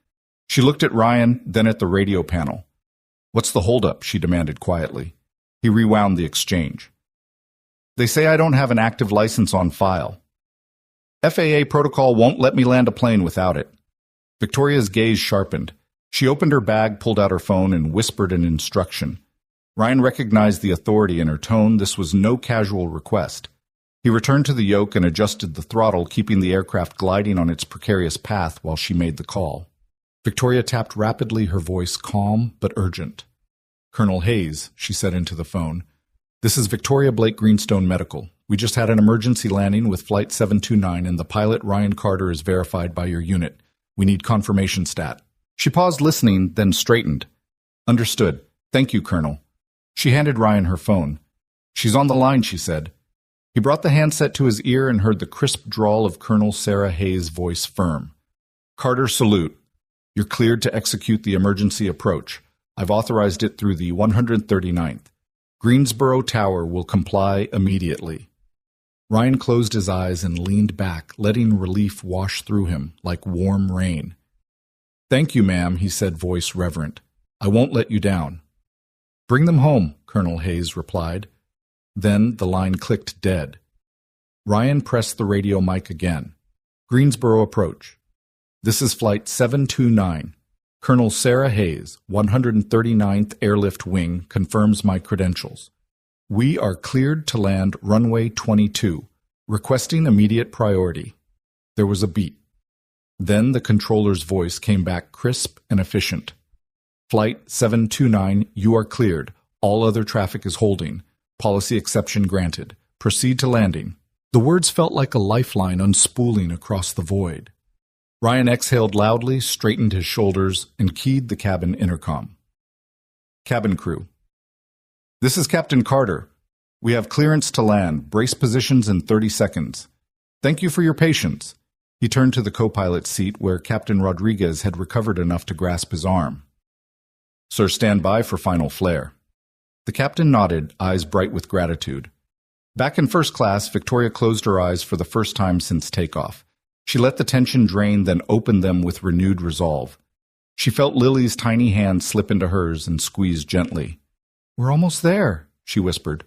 She looked at Ryan, then at the radio panel. What's the holdup? She demanded quietly. He rewound the exchange. They say I don't have an active license on file. FAA protocol won't let me land a plane without it. Victoria's gaze sharpened. She opened her bag, pulled out her phone, and whispered an instruction. Ryan recognized the authority in her tone. This was no casual request. He returned to the yoke and adjusted the throttle, keeping the aircraft gliding on its precarious path while she made the call. Victoria tapped rapidly, her voice calm but urgent. Colonel Hayes, she said into the phone. This is Victoria Blake Greenstone Medical. We just had an emergency landing with Flight 729, and the pilot, Ryan Carter, is verified by your unit. We need confirmation stat. She paused, listening, then straightened. Understood. Thank you, Colonel. She handed Ryan her phone. She's on the line, she said. He brought the handset to his ear and heard the crisp drawl of Colonel Sarah Hayes' voice firm. Carter, salute. You're cleared to execute the emergency approach. I've authorized it through the 139th. Greensboro Tower will comply immediately. Ryan closed his eyes and leaned back, letting relief wash through him like warm rain. Thank you, ma'am, he said, voice reverent. I won't let you down. Bring them home, Colonel Hayes replied. Then the line clicked dead. Ryan pressed the radio mic again. Greensboro approach. This is Flight 729. Colonel Sarah Hayes, 139th Airlift Wing, confirms my credentials. We are cleared to land runway 22, requesting immediate priority. There was a beat. Then the controller's voice came back crisp and efficient. Flight 729, you are cleared. All other traffic is holding. Policy exception granted. Proceed to landing. The words felt like a lifeline unspooling across the void. Ryan exhaled loudly, straightened his shoulders, and keyed the cabin intercom. Cabin crew. This is Captain Carter. We have clearance to land. Brace positions in 30 seconds. Thank you for your patience. He turned to the co-pilot's seat where Captain Rodriguez had recovered enough to grasp his arm. Sir, stand by for final flare. The captain nodded, eyes bright with gratitude. Back in first class, Victoria closed her eyes for the first time since takeoff. She let the tension drain, then opened them with renewed resolve. She felt Lily's tiny hand slip into hers and squeeze gently. We're almost there, she whispered.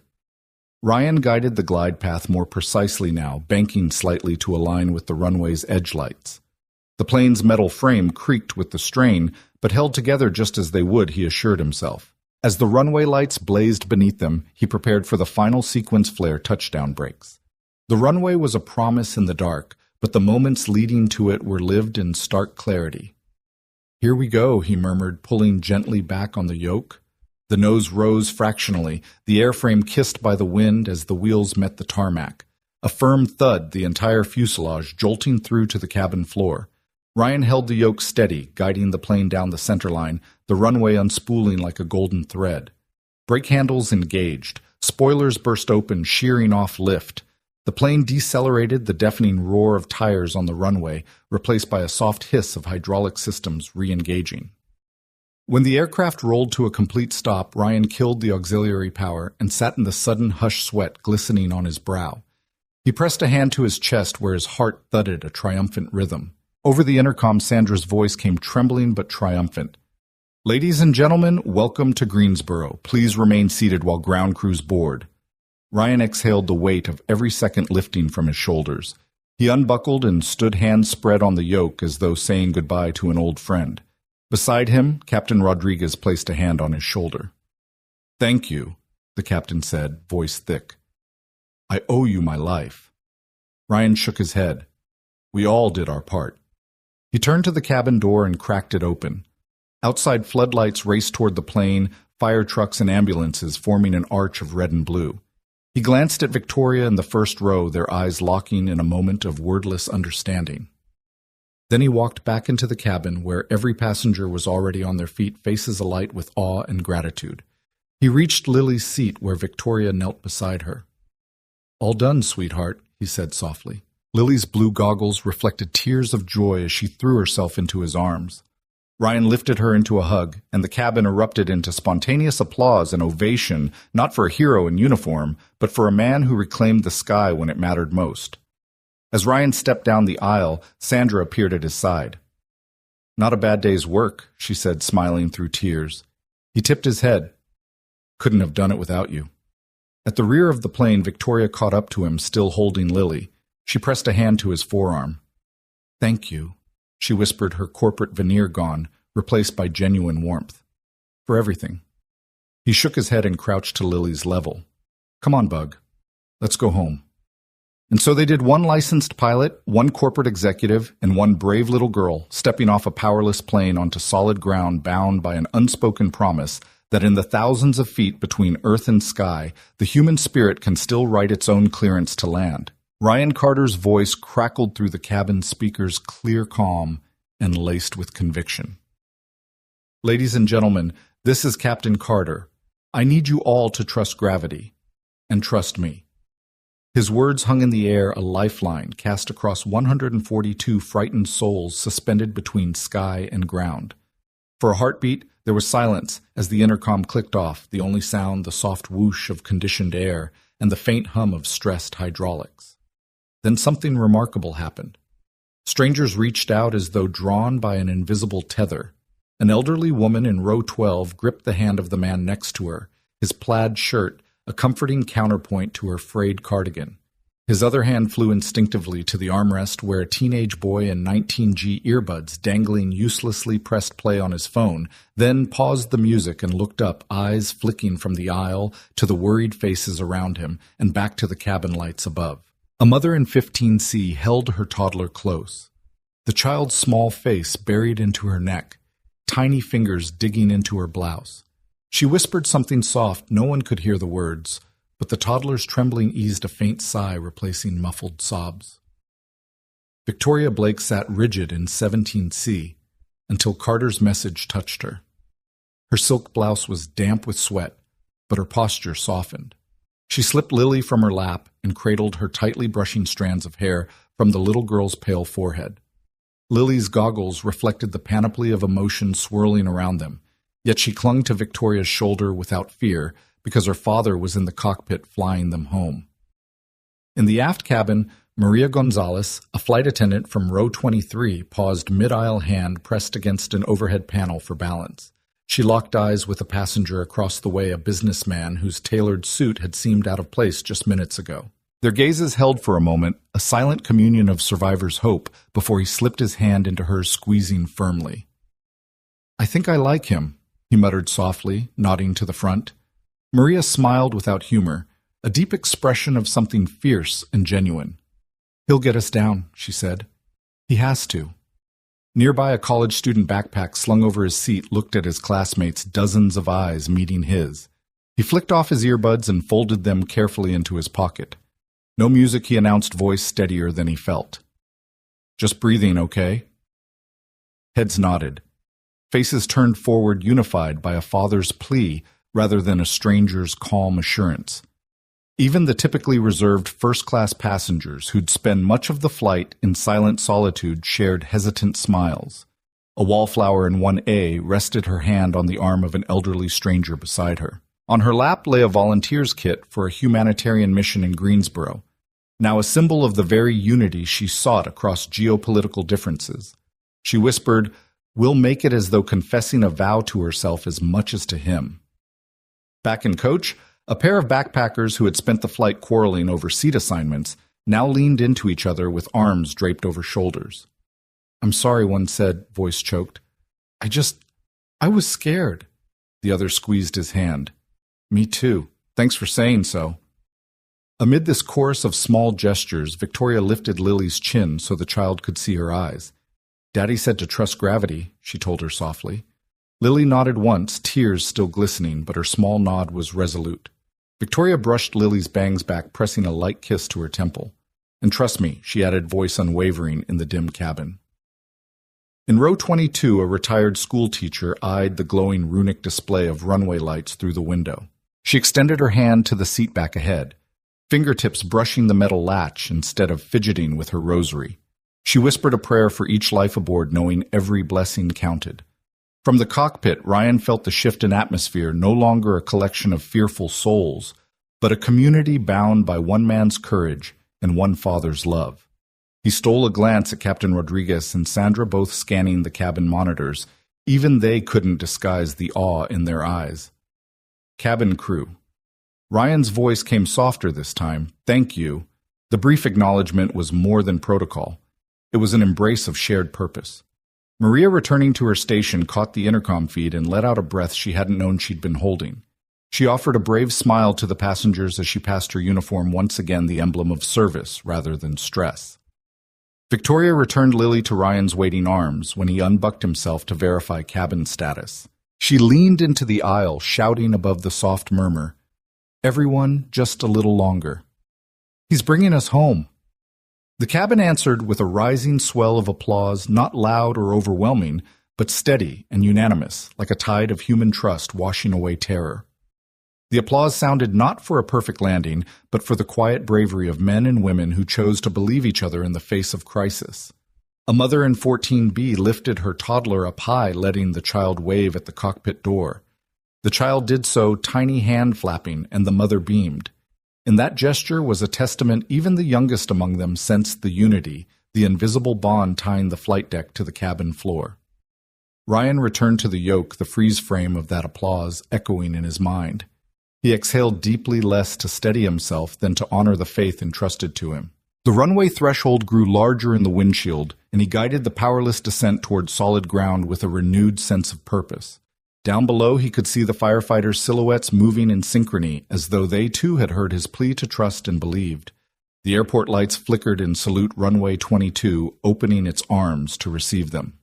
Ryan guided the glide path more precisely now, banking slightly to align with the runway's edge lights. The plane's metal frame creaked with the strain, but held together just as they would, he assured himself. As the runway lights blazed beneath them, he prepared for the final sequence flare touchdown brakes. The runway was a promise in the dark, but the moments leading to it were lived in stark clarity. Here we go, he murmured, pulling gently back on the yoke. The nose rose fractionally, the airframe kissed by the wind as the wheels met the tarmac. A firm thud, the entire fuselage jolting through to the cabin floor. Ryan held the yoke steady, guiding the plane down the centerline, the runway unspooling like a golden thread. Brake handles engaged. Spoilers burst open, shearing off lift. The plane decelerated, the deafening roar of tires on the runway, replaced by a soft hiss of hydraulic systems re-engaging. When the aircraft rolled to a complete stop, Ryan killed the auxiliary power and sat in the sudden hush sweat glistening on his brow. He pressed a hand to his chest where his heart thudded a triumphant rhythm. Over the intercom, Sandra's voice came trembling but triumphant. Ladies and gentlemen, welcome to Greensboro. Please remain seated while ground crews board. Ryan exhaled the weight of every second lifting from his shoulders. He unbuckled and stood hands spread on the yoke as though saying goodbye to an old friend. Beside him, Captain Rodriguez placed a hand on his shoulder. Thank you, the captain said, voice thick. I owe you my life. Ryan shook his head. We all did our part. He turned to the cabin door and cracked it open. Outside floodlights raced toward the plane, fire trucks and ambulances forming an arch of red and blue. He glanced at Victoria in the first row, their eyes locking in a moment of wordless understanding. Then he walked back into the cabin where every passenger was already on their feet, faces alight with awe and gratitude. He reached Lily's seat where Victoria knelt beside her. All done, sweetheart, he said softly. Lily's blue goggles reflected tears of joy as she threw herself into his arms. Ryan lifted her into a hug, and the cabin erupted into spontaneous applause and ovation, not for a hero in uniform, but for a man who reclaimed the sky when it mattered most. As Ryan stepped down the aisle, Sandra appeared at his side. Not a bad day's work, she said, smiling through tears. He tipped his head. Couldn't have done it without you. At the rear of the plane, Victoria caught up to him, still holding Lily. She pressed a hand to his forearm. Thank you, she whispered, her corporate veneer gone, replaced by genuine warmth. For everything. He shook his head and crouched to Lily's level. Come on, Bug. Let's go home. And so they did, one licensed pilot, one corporate executive, and one brave little girl stepping off a powerless plane onto solid ground bound by an unspoken promise that in the thousands of feet between earth and sky, the human spirit can still write its own clearance to land. Ryan Carter's voice crackled through the cabin speakers, clear, calm, and laced with conviction. Ladies and gentlemen, this is Captain Carter. I need you all to trust gravity, and trust me. His words hung in the air, a lifeline cast across 142 frightened souls suspended between sky and ground. For a heartbeat, there was silence as the intercom clicked off, the only sound the soft whoosh of conditioned air and the faint hum of stressed hydraulics. Then something remarkable happened. Strangers reached out as though drawn by an invisible tether. An elderly woman in row 12 gripped the hand of the man next to her, his plaid shirt a comforting counterpoint to her frayed cardigan. His other hand flew instinctively to the armrest where a teenage boy in 19G earbuds dangling uselessly pressed play on his phone, then paused the music and looked up, eyes flicking from the aisle to the worried faces around him and back to the cabin lights above. A mother in 15C held her toddler close. The child's small face buried into her neck, tiny fingers digging into her blouse. She whispered something soft. No one could hear the words, but the toddler's trembling eased a faint sigh, replacing muffled sobs. Victoria Blake sat rigid in 17C until Carter's message touched her. Her silk blouse was damp with sweat, but her posture softened. She slipped Lily from her lap and cradled her tightly brushing strands of hair from the little girl's pale forehead. Lily's goggles reflected the panoply of emotion swirling around them, yet she clung to Victoria's shoulder without fear because her father was in the cockpit flying them home. In the aft cabin, Maria Gonzalez, a flight attendant from row 23, paused mid-aisle, hand pressed against an overhead panel for balance. She locked eyes with a passenger across the way, a businessman whose tailored suit had seemed out of place just minutes ago. Their gazes held for a moment, a silent communion of survivor's hope, before he slipped his hand into hers, squeezing firmly. "I think I like him," he muttered softly, nodding to the front. Maria smiled without humor, a deep expression of something fierce and genuine. "He'll get us down," she said. "He has to." Nearby, a college student backpack slung over his seat looked at his classmates, dozens of eyes meeting his. He flicked off his earbuds and folded them carefully into his pocket. "No music," he announced, voice steadier than he felt. "Just breathing, okay?" Heads nodded. Faces turned forward, unified by a father's plea rather than a stranger's calm assurance. Even the typically reserved first-class passengers who'd spend much of the flight in silent solitude shared hesitant smiles. A wallflower in 1A rested her hand on the arm of an elderly stranger beside her. On her lap lay a volunteer's kit for a humanitarian mission in Greensboro, now a symbol of the very unity she sought across geopolitical differences. She whispered, "We'll make it," as though confessing a vow to herself as much as to him. Back in coach, a pair of backpackers who had spent the flight quarreling over seat assignments now leaned into each other with arms draped over shoulders. "I'm sorry," one said, voice choked. I was scared." The other squeezed his hand. "Me too. Thanks for saying so." Amid this chorus of small gestures, Victoria lifted Lily's chin so the child could see her eyes. "Daddy said to trust gravity," she told her softly. Lily nodded once, tears still glistening, but her small nod was resolute. Victoria brushed Lily's bangs back, pressing a light kiss to her temple. "And trust me," she added, voice unwavering in the dim cabin. In row 22, a retired school teacher eyed the glowing runic display of runway lights through the window. She extended her hand to the seat back ahead, fingertips brushing the metal latch instead of fidgeting with her rosary. She whispered a prayer for each life aboard, knowing every blessing counted. From the cockpit, Ryan felt the shift in atmosphere, no longer a collection of fearful souls, but a community bound by one man's courage and one father's love. He stole a glance at Captain Rodriguez and Sandra, both scanning the cabin monitors. Even they couldn't disguise the awe in their eyes. "Cabin crew." Ryan's voice came softer this time. "Thank you." The brief acknowledgement was more than protocol. It was an embrace of shared purpose. Maria, returning to her station, caught the intercom feed and let out a breath she hadn't known she'd been holding. She offered a brave smile to the passengers as she passed her uniform, once again the emblem of service rather than stress. Victoria returned Lily to Ryan's waiting arms when he unbucked himself to verify cabin status. She leaned into the aisle, shouting above the soft murmur, "Everyone, just a little longer. He's bringing us home." The cabin answered with a rising swell of applause, not loud or overwhelming, but steady and unanimous, like a tide of human trust washing away terror. The applause sounded not for a perfect landing, but for the quiet bravery of men and women who chose to believe each other in the face of crisis. A mother in 14B lifted her toddler up high, letting the child wave at the cockpit door. The child did so, tiny hand flapping, and the mother beamed. In that gesture was a testament even the youngest among them sensed the unity, the invisible bond tying the flight deck to the cabin floor. Ryan returned to the yoke, the freeze frame of that applause echoing in his mind. He exhaled deeply, less to steady himself than to honor the faith entrusted to him. The runway threshold grew larger in the windshield, and he guided the powerless descent toward solid ground with a renewed sense of purpose. Down below, he could see the firefighters' silhouettes moving in synchrony, as though they too had heard his plea to trust and believed. The airport lights flickered in salute runway 22, opening its arms to receive them.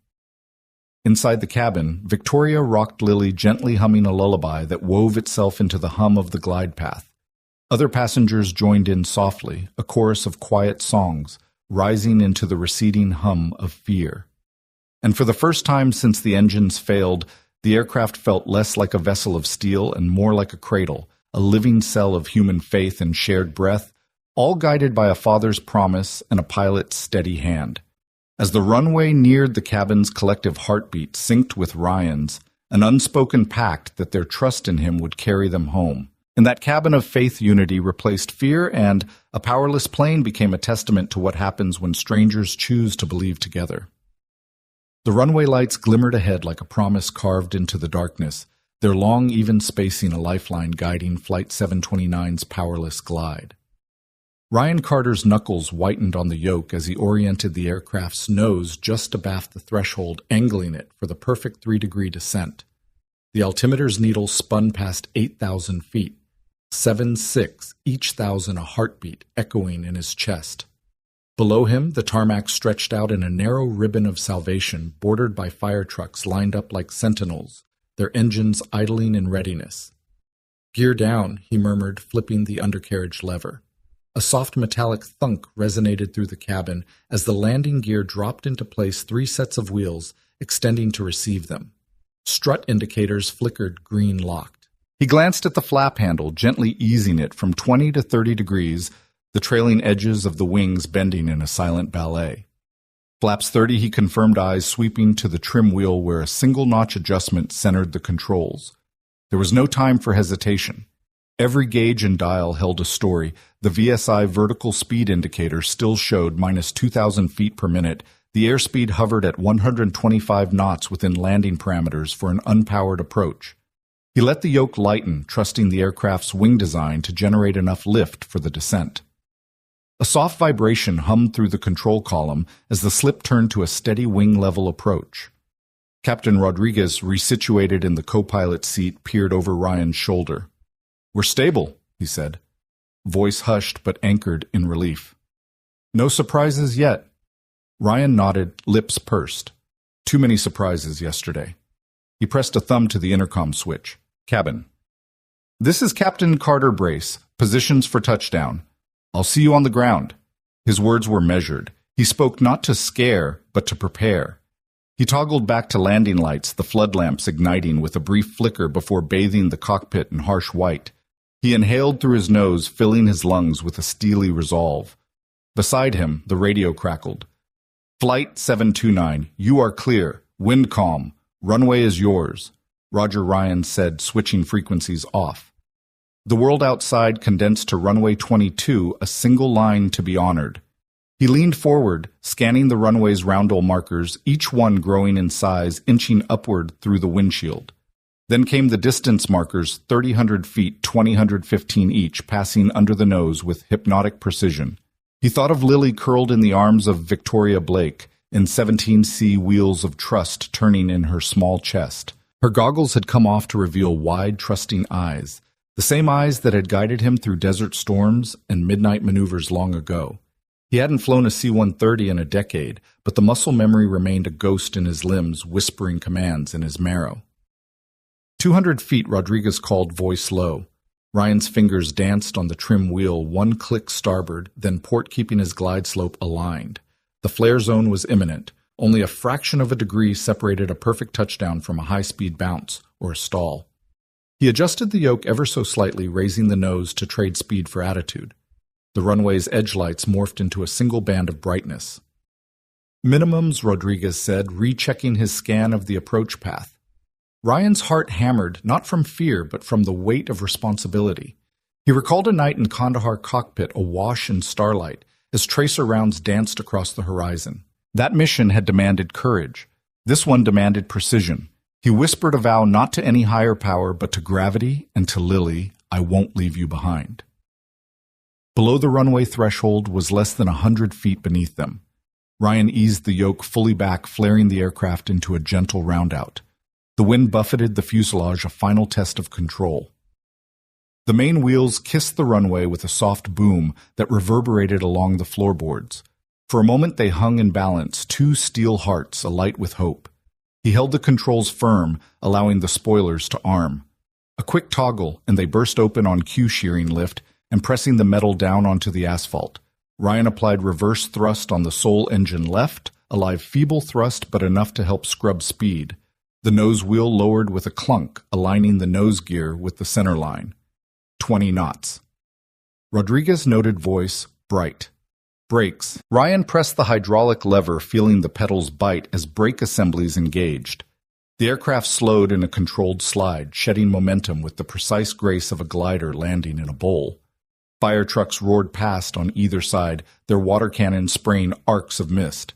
Inside the cabin, Victoria rocked Lily, gently humming a lullaby that wove itself into the hum of the glide path. Other passengers joined in softly, a chorus of quiet songs, rising into the receding hum of fear. And for the first time since the engines failed, the aircraft felt less like a vessel of steel and more like a cradle, a living cell of human faith and shared breath, all guided by a father's promise and a pilot's steady hand. As the runway neared, the cabin's collective heartbeat synced with Ryan's, an unspoken pact that their trust in him would carry them home. In that cabin of faith, unity replaced fear, and a powerless plane became a testament to what happens when strangers choose to believe together. The runway lights glimmered ahead like a promise carved into the darkness, their long, even spacing a lifeline guiding Flight 729's powerless glide. Ryan Carter's knuckles whitened on the yoke as he oriented the aircraft's nose just abaft the threshold, angling it for the perfect 3-degree descent. The altimeter's needle spun past 8,000 feet, 7.6, each thousand a heartbeat echoing in his chest. Below him, the tarmac stretched out in a narrow ribbon of salvation, bordered by fire trucks lined up like sentinels, their engines idling in readiness. "Gear down," he murmured, flipping the undercarriage lever. A soft metallic thunk resonated through the cabin as the landing gear dropped into place 3 sets of wheels, extending to receive them. Strut indicators flickered green locked. He glanced at the flap handle, gently easing it from 20 to 30 degrees, the trailing edges of the wings bending in a silent ballet. Flaps 30, he confirmed, eyes sweeping to the trim wheel where a single-notch adjustment centered the controls. There was no time for hesitation. Every gauge and dial held a story. The VSI vertical speed indicator still showed minus 2,000 feet per minute. The airspeed hovered at 125 knots within landing parameters for an unpowered approach. He let the yoke lighten, trusting the aircraft's wing design to generate enough lift for the descent. A soft vibration hummed through the control column as the slip turned to a steady wing-level approach. Captain Rodriguez, resituated in the co-pilot seat, peered over Ryan's shoulder. "We're stable," he said. Voice hushed but anchored in relief. "No surprises yet." Ryan nodded, lips pursed. Too many surprises yesterday. He pressed a thumb to the intercom switch. "Cabin. This is Captain Carter Brace. Positions for touchdown. I'll see you on the ground." His words were measured. He spoke not to scare, but to prepare. He toggled back to landing lights, the flood lamps igniting with a brief flicker before bathing the cockpit in harsh white. He inhaled through his nose, filling his lungs with a steely resolve. Beside him, the radio crackled. "Flight 729, you are clear. Wind calm. Runway is yours," Roger, Ryan said, switching frequencies off. The world outside condensed to runway 22, a single line to be honored. He leaned forward, scanning the runway's roundel markers, each one growing in size, inching upward through the windshield. Then came the distance markers, 3,000 feet, 2,015 each, passing under the nose with hypnotic precision. He thought of Lily curled in the arms of Victoria Blake, in 17C wheels of trust turning in her small chest. Her goggles had come off to reveal wide, trusting eyes, the same eyes that had guided him through desert storms and midnight maneuvers long ago. He hadn't flown a C-130 in a decade, but the muscle memory remained a ghost in his limbs, whispering commands in his marrow. 200 feet, Rodriguez called, voice low. Ryan's fingers danced on the trim wheel, one click starboard, then port keeping his glide slope aligned. The flare zone was imminent. Only a fraction of a degree separated a perfect touchdown from a high-speed bounce or a stall. He adjusted the yoke ever so slightly, raising the nose to trade speed for attitude. The runway's edge lights morphed into a single band of brightness. "Minimums," Rodriguez said, rechecking his scan of the approach path. Ryan's heart hammered, not from fear, but from the weight of responsibility. He recalled a night in Kandahar cockpit, awash in starlight, as tracer rounds danced across the horizon. That mission had demanded courage. This one demanded precision. He whispered a vow not to any higher power, but to gravity and to Lily, "I won't leave you behind." Below the runway threshold was less than 100 feet beneath them. Ryan eased the yoke fully back, flaring the aircraft into a gentle roundout. The wind buffeted the fuselage, a final test of control. The main wheels kissed the runway with a soft boom that reverberated along the floorboards. For a moment they hung in balance, two steel hearts alight with hope. He held the controls firm, allowing the spoilers to arm. A quick toggle, and they burst open on cue shearing lift and pressing the metal down onto the asphalt. Ryan applied reverse thrust on the sole engine left, a live feeble thrust but enough to help scrub speed. The nose wheel lowered with a clunk, aligning the nose gear with the center line. 20 knots. Rodriguez noted voice, bright. Brakes. Ryan pressed the hydraulic lever, feeling the pedals bite as brake assemblies engaged. The aircraft slowed in a controlled slide, shedding momentum with the precise grace of a glider landing in a bowl. Fire trucks roared past on either side, their water cannons spraying arcs of mist.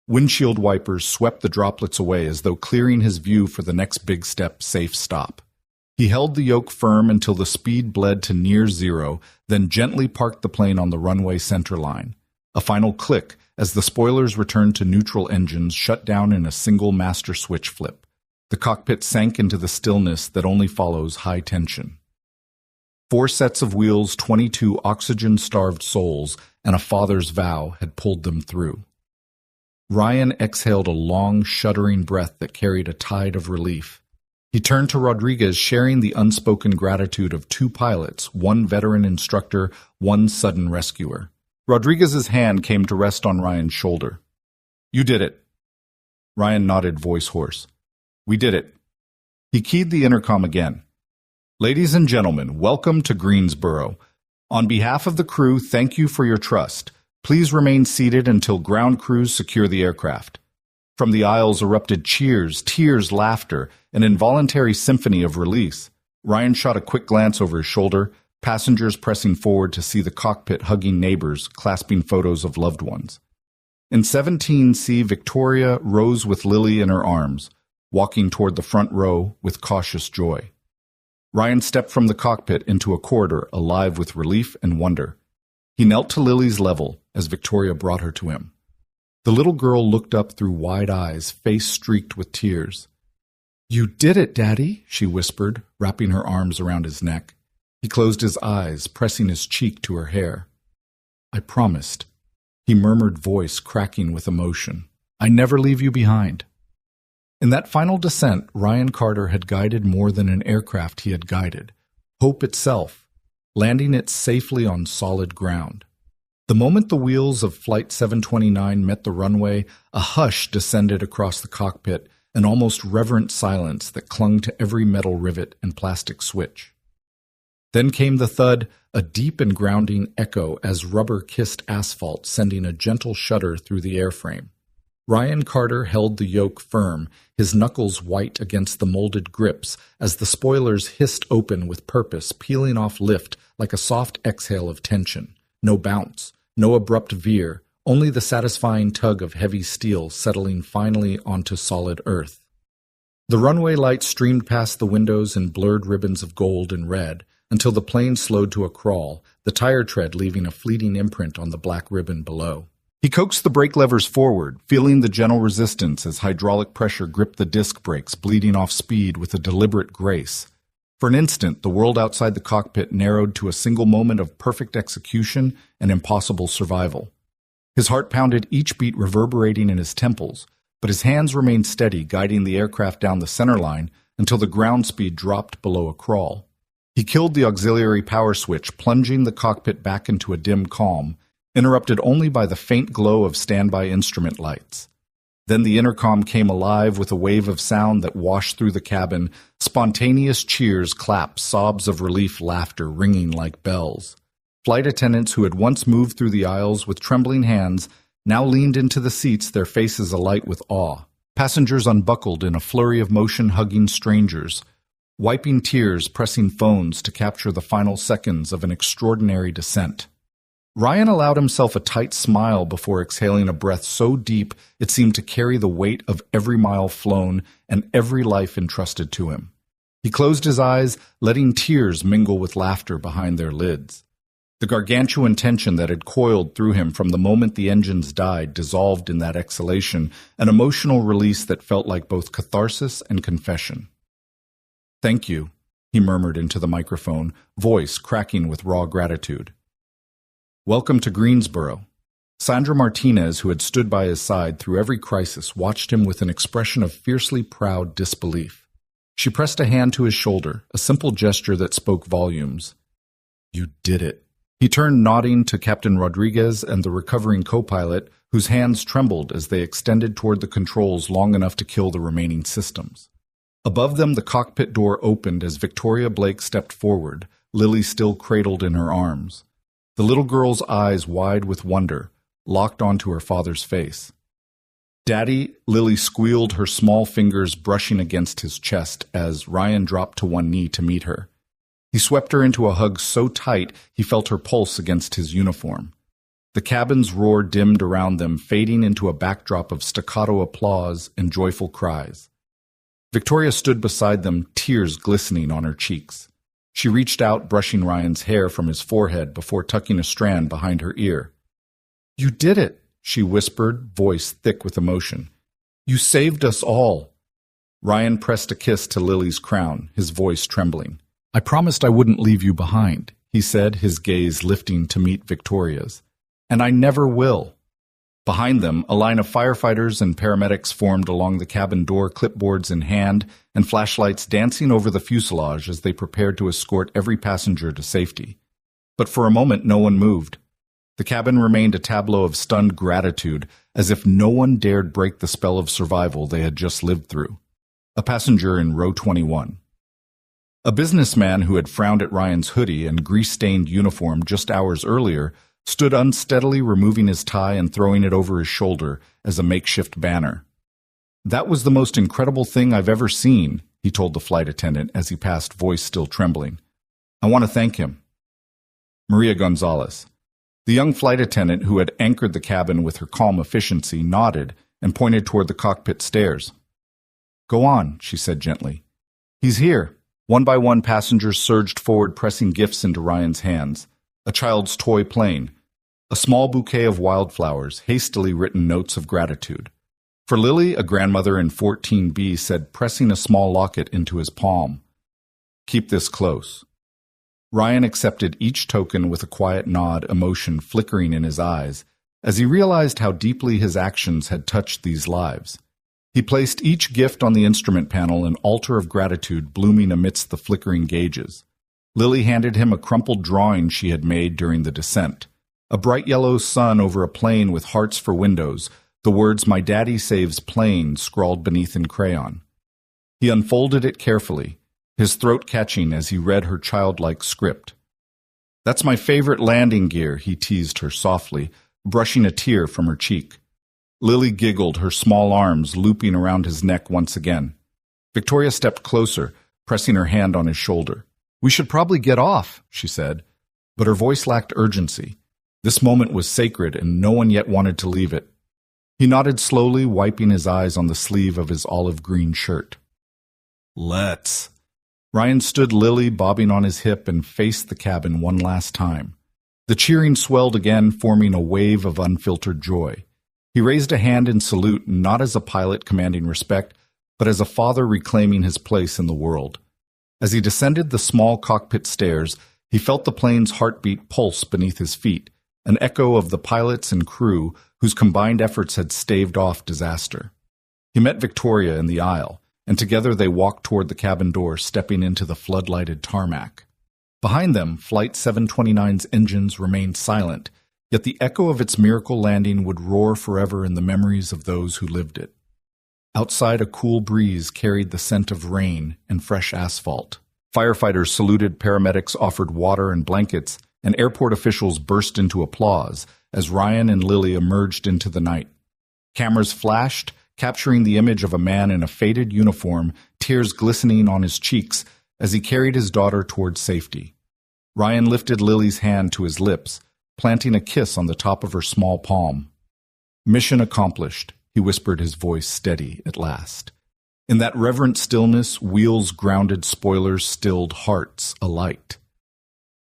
Windshield wipers swept the droplets away as though clearing his view for the next big step, safe stop. He held the yoke firm until the speed bled to near zero, then gently parked the plane on the runway center line. A final click as the spoilers returned to neutral engines shut down in a single master switch flip. The cockpit sank into the stillness that only follows high tension. 4 sets of wheels, 22 oxygen-starved souls, and a father's vow had pulled them through. Ryan exhaled a long, shuddering breath that carried a tide of relief. He turned to Rodriguez, sharing the unspoken gratitude of 2 pilots, 1 veteran instructor, 1 sudden rescuer. Rodriguez's hand came to rest on Ryan's shoulder. "You did it." Ryan nodded, voice hoarse. "We did it." He keyed the intercom again. "Ladies and gentlemen, welcome to Greensboro. On behalf of the crew, thank you for your trust. Please remain seated until ground crews secure the aircraft." From the aisles erupted cheers, tears, laughter, an involuntary symphony of release. Ryan shot a quick glance over his shoulder, passengers pressing forward to see the cockpit hugging neighbors, clasping photos of loved ones. In 17C, Victoria rose with Lily in her arms, walking toward the front row with cautious joy. Ryan stepped from the cockpit into a corridor alive with relief and wonder. He knelt to Lily's level as Victoria brought her to him. The little girl looked up through wide eyes, face streaked with tears. "You did it, Daddy," she whispered, wrapping her arms around his neck. He closed his eyes, pressing his cheek to her hair. "I promised," he murmured, voice cracking with emotion. "I never leave you behind." In that final descent, Ryan Carter had guided more than an aircraft he had guided. Hope itself, landing it safely on solid ground. The moment the wheels of Flight 729 met the runway, a hush descended across the cockpit, an almost reverent silence that clung to every metal rivet and plastic switch. Then came the thud, a deep and grounding echo as rubber kissed asphalt, sending a gentle shudder through the airframe. Ryan Carter held the yoke firm, his knuckles white against the molded grips, as the spoilers hissed open with purpose, peeling off lift like a soft exhale of tension. No bounce, no abrupt veer, only the satisfying tug of heavy steel settling finally onto solid earth. The runway lights streamed past the windows in blurred ribbons of gold and red, until the plane slowed to a crawl, the tire tread leaving a fleeting imprint on the black ribbon below. He coaxed the brake levers forward, feeling the gentle resistance as hydraulic pressure gripped the disc brakes, bleeding off speed with a deliberate grace. For an instant, the world outside the cockpit narrowed to a single moment of perfect execution and impossible survival. His heart pounded, each beat reverberating in his temples, but his hands remained steady, guiding the aircraft down the center line until the ground speed dropped below a crawl. He killed the auxiliary power switch, plunging the cockpit back into a dim calm, interrupted only by the faint glow of standby instrument lights. Then the intercom came alive with a wave of sound that washed through the cabin, spontaneous cheers, claps, sobs of relief, laughter ringing like bells. Flight attendants who had once moved through the aisles with trembling hands now leaned into the seats, their faces alight with awe. Passengers unbuckled in a flurry of motion, hugging strangers, wiping tears, pressing phones to capture the final seconds of an extraordinary descent. Ryan allowed himself a tight smile before exhaling a breath so deep it seemed to carry the weight of every mile flown and every life entrusted to him. He closed his eyes, letting tears mingle with laughter behind their lids. The gargantuan tension that had coiled through him from the moment the engines died dissolved in that exhalation, an emotional release that felt like both catharsis and confession. "Thank you," he murmured into the microphone, voice cracking with raw gratitude. "Welcome to Greensboro." Sandra Martinez, who had stood by his side through every crisis, watched him with an expression of fiercely proud disbelief. She pressed a hand to his shoulder, a simple gesture that spoke volumes. "You did it." He turned, nodding to Captain Rodriguez and the recovering co-pilot, whose hands trembled as they extended toward the controls long enough to kill the remaining systems. Above them, the cockpit door opened as Victoria Blake stepped forward, Lily still cradled in her arms. The little girl's eyes, wide with wonder, locked onto her father's face. "Daddy," Lily squealed, her small fingers brushing against his chest as Ryan dropped to one knee to meet her. He swept her into a hug so tight he felt her pulse against his uniform. The cabin's roar dimmed around them, fading into a backdrop of staccato applause and joyful cries. Victoria stood beside them, tears glistening on her cheeks. She reached out, brushing Ryan's hair from his forehead before tucking a strand behind her ear. "You did it," she whispered, voice thick with emotion. "You saved us all." Ryan pressed a kiss to Lily's crown, his voice trembling. "I promised I wouldn't leave you behind," he said, his gaze lifting to meet Victoria's. "And I never will." Behind them, a line of firefighters and paramedics formed along the cabin door, clipboards in hand and flashlights dancing over the fuselage as they prepared to escort every passenger to safety. But for a moment, no one moved. The cabin remained a tableau of stunned gratitude, as if no one dared break the spell of survival they had just lived through. A passenger in row 21. A businessman who had frowned at Ryan's hoodie and grease-stained uniform just hours earlier stood unsteadily, removing his tie and throwing it over his shoulder as a makeshift banner. "That was the most incredible thing I've ever seen," he told the flight attendant as he passed, voice still trembling. "I want to thank him." Maria Gonzalez. The young flight attendant who had anchored the cabin with her calm efficiency nodded and pointed toward the cockpit stairs. "Go on," she said gently. "He's here." One by one, passengers surged forward, pressing gifts into Ryan's hands. A child's toy plane. A small bouquet of wildflowers, hastily written notes of gratitude. For Lily, a grandmother in 14B said, pressing a small locket into his palm, "Keep this close." Ryan accepted each token with a quiet nod, emotion flickering in his eyes, as he realized how deeply his actions had touched these lives. He placed each gift on the instrument panel, an altar of gratitude blooming amidst the flickering gauges. Lily handed him a crumpled drawing she had made during the descent. A bright yellow sun over a plane with hearts for windows, the words "My Daddy Saves Planes" scrawled beneath in crayon. He unfolded it carefully, his throat catching as he read her childlike script. "That's my favorite landing gear," he teased her softly, brushing a tear from her cheek. Lily giggled, her small arms looping around his neck once again. Victoria stepped closer, pressing her hand on his shoulder. "We should probably get off," she said, but her voice lacked urgency. This moment was sacred, and no one yet wanted to leave it. He nodded slowly, wiping his eyes on the sleeve of his olive-green shirt. "Let's." Ryan stood Lily bobbing on his hip and faced the cabin one last time. The cheering swelled again, forming a wave of unfiltered joy. He raised a hand in salute, not as a pilot commanding respect, but as a father reclaiming his place in the world. As he descended the small cockpit stairs, he felt the plane's heartbeat pulse beneath his feet, an echo of the pilots and crew whose combined efforts had staved off disaster. He met Victoria in the aisle, and together they walked toward the cabin door, stepping into the floodlighted tarmac. Behind them, Flight 729's engines remained silent, yet the echo of its miracle landing would roar forever in the memories of those who lived it. Outside, a cool breeze carried the scent of rain and fresh asphalt. Firefighters saluted, paramedics offered water and blankets, and airport officials burst into applause as Ryan and Lily emerged into the night. Cameras flashed, capturing the image of a man in a faded uniform, tears glistening on his cheeks as he carried his daughter toward safety. Ryan lifted Lily's hand to his lips, planting a kiss on the top of her small palm. "Mission accomplished," he whispered, his voice steady at last. In that reverent stillness, wheels grounded, spoilers stilled, hearts alight.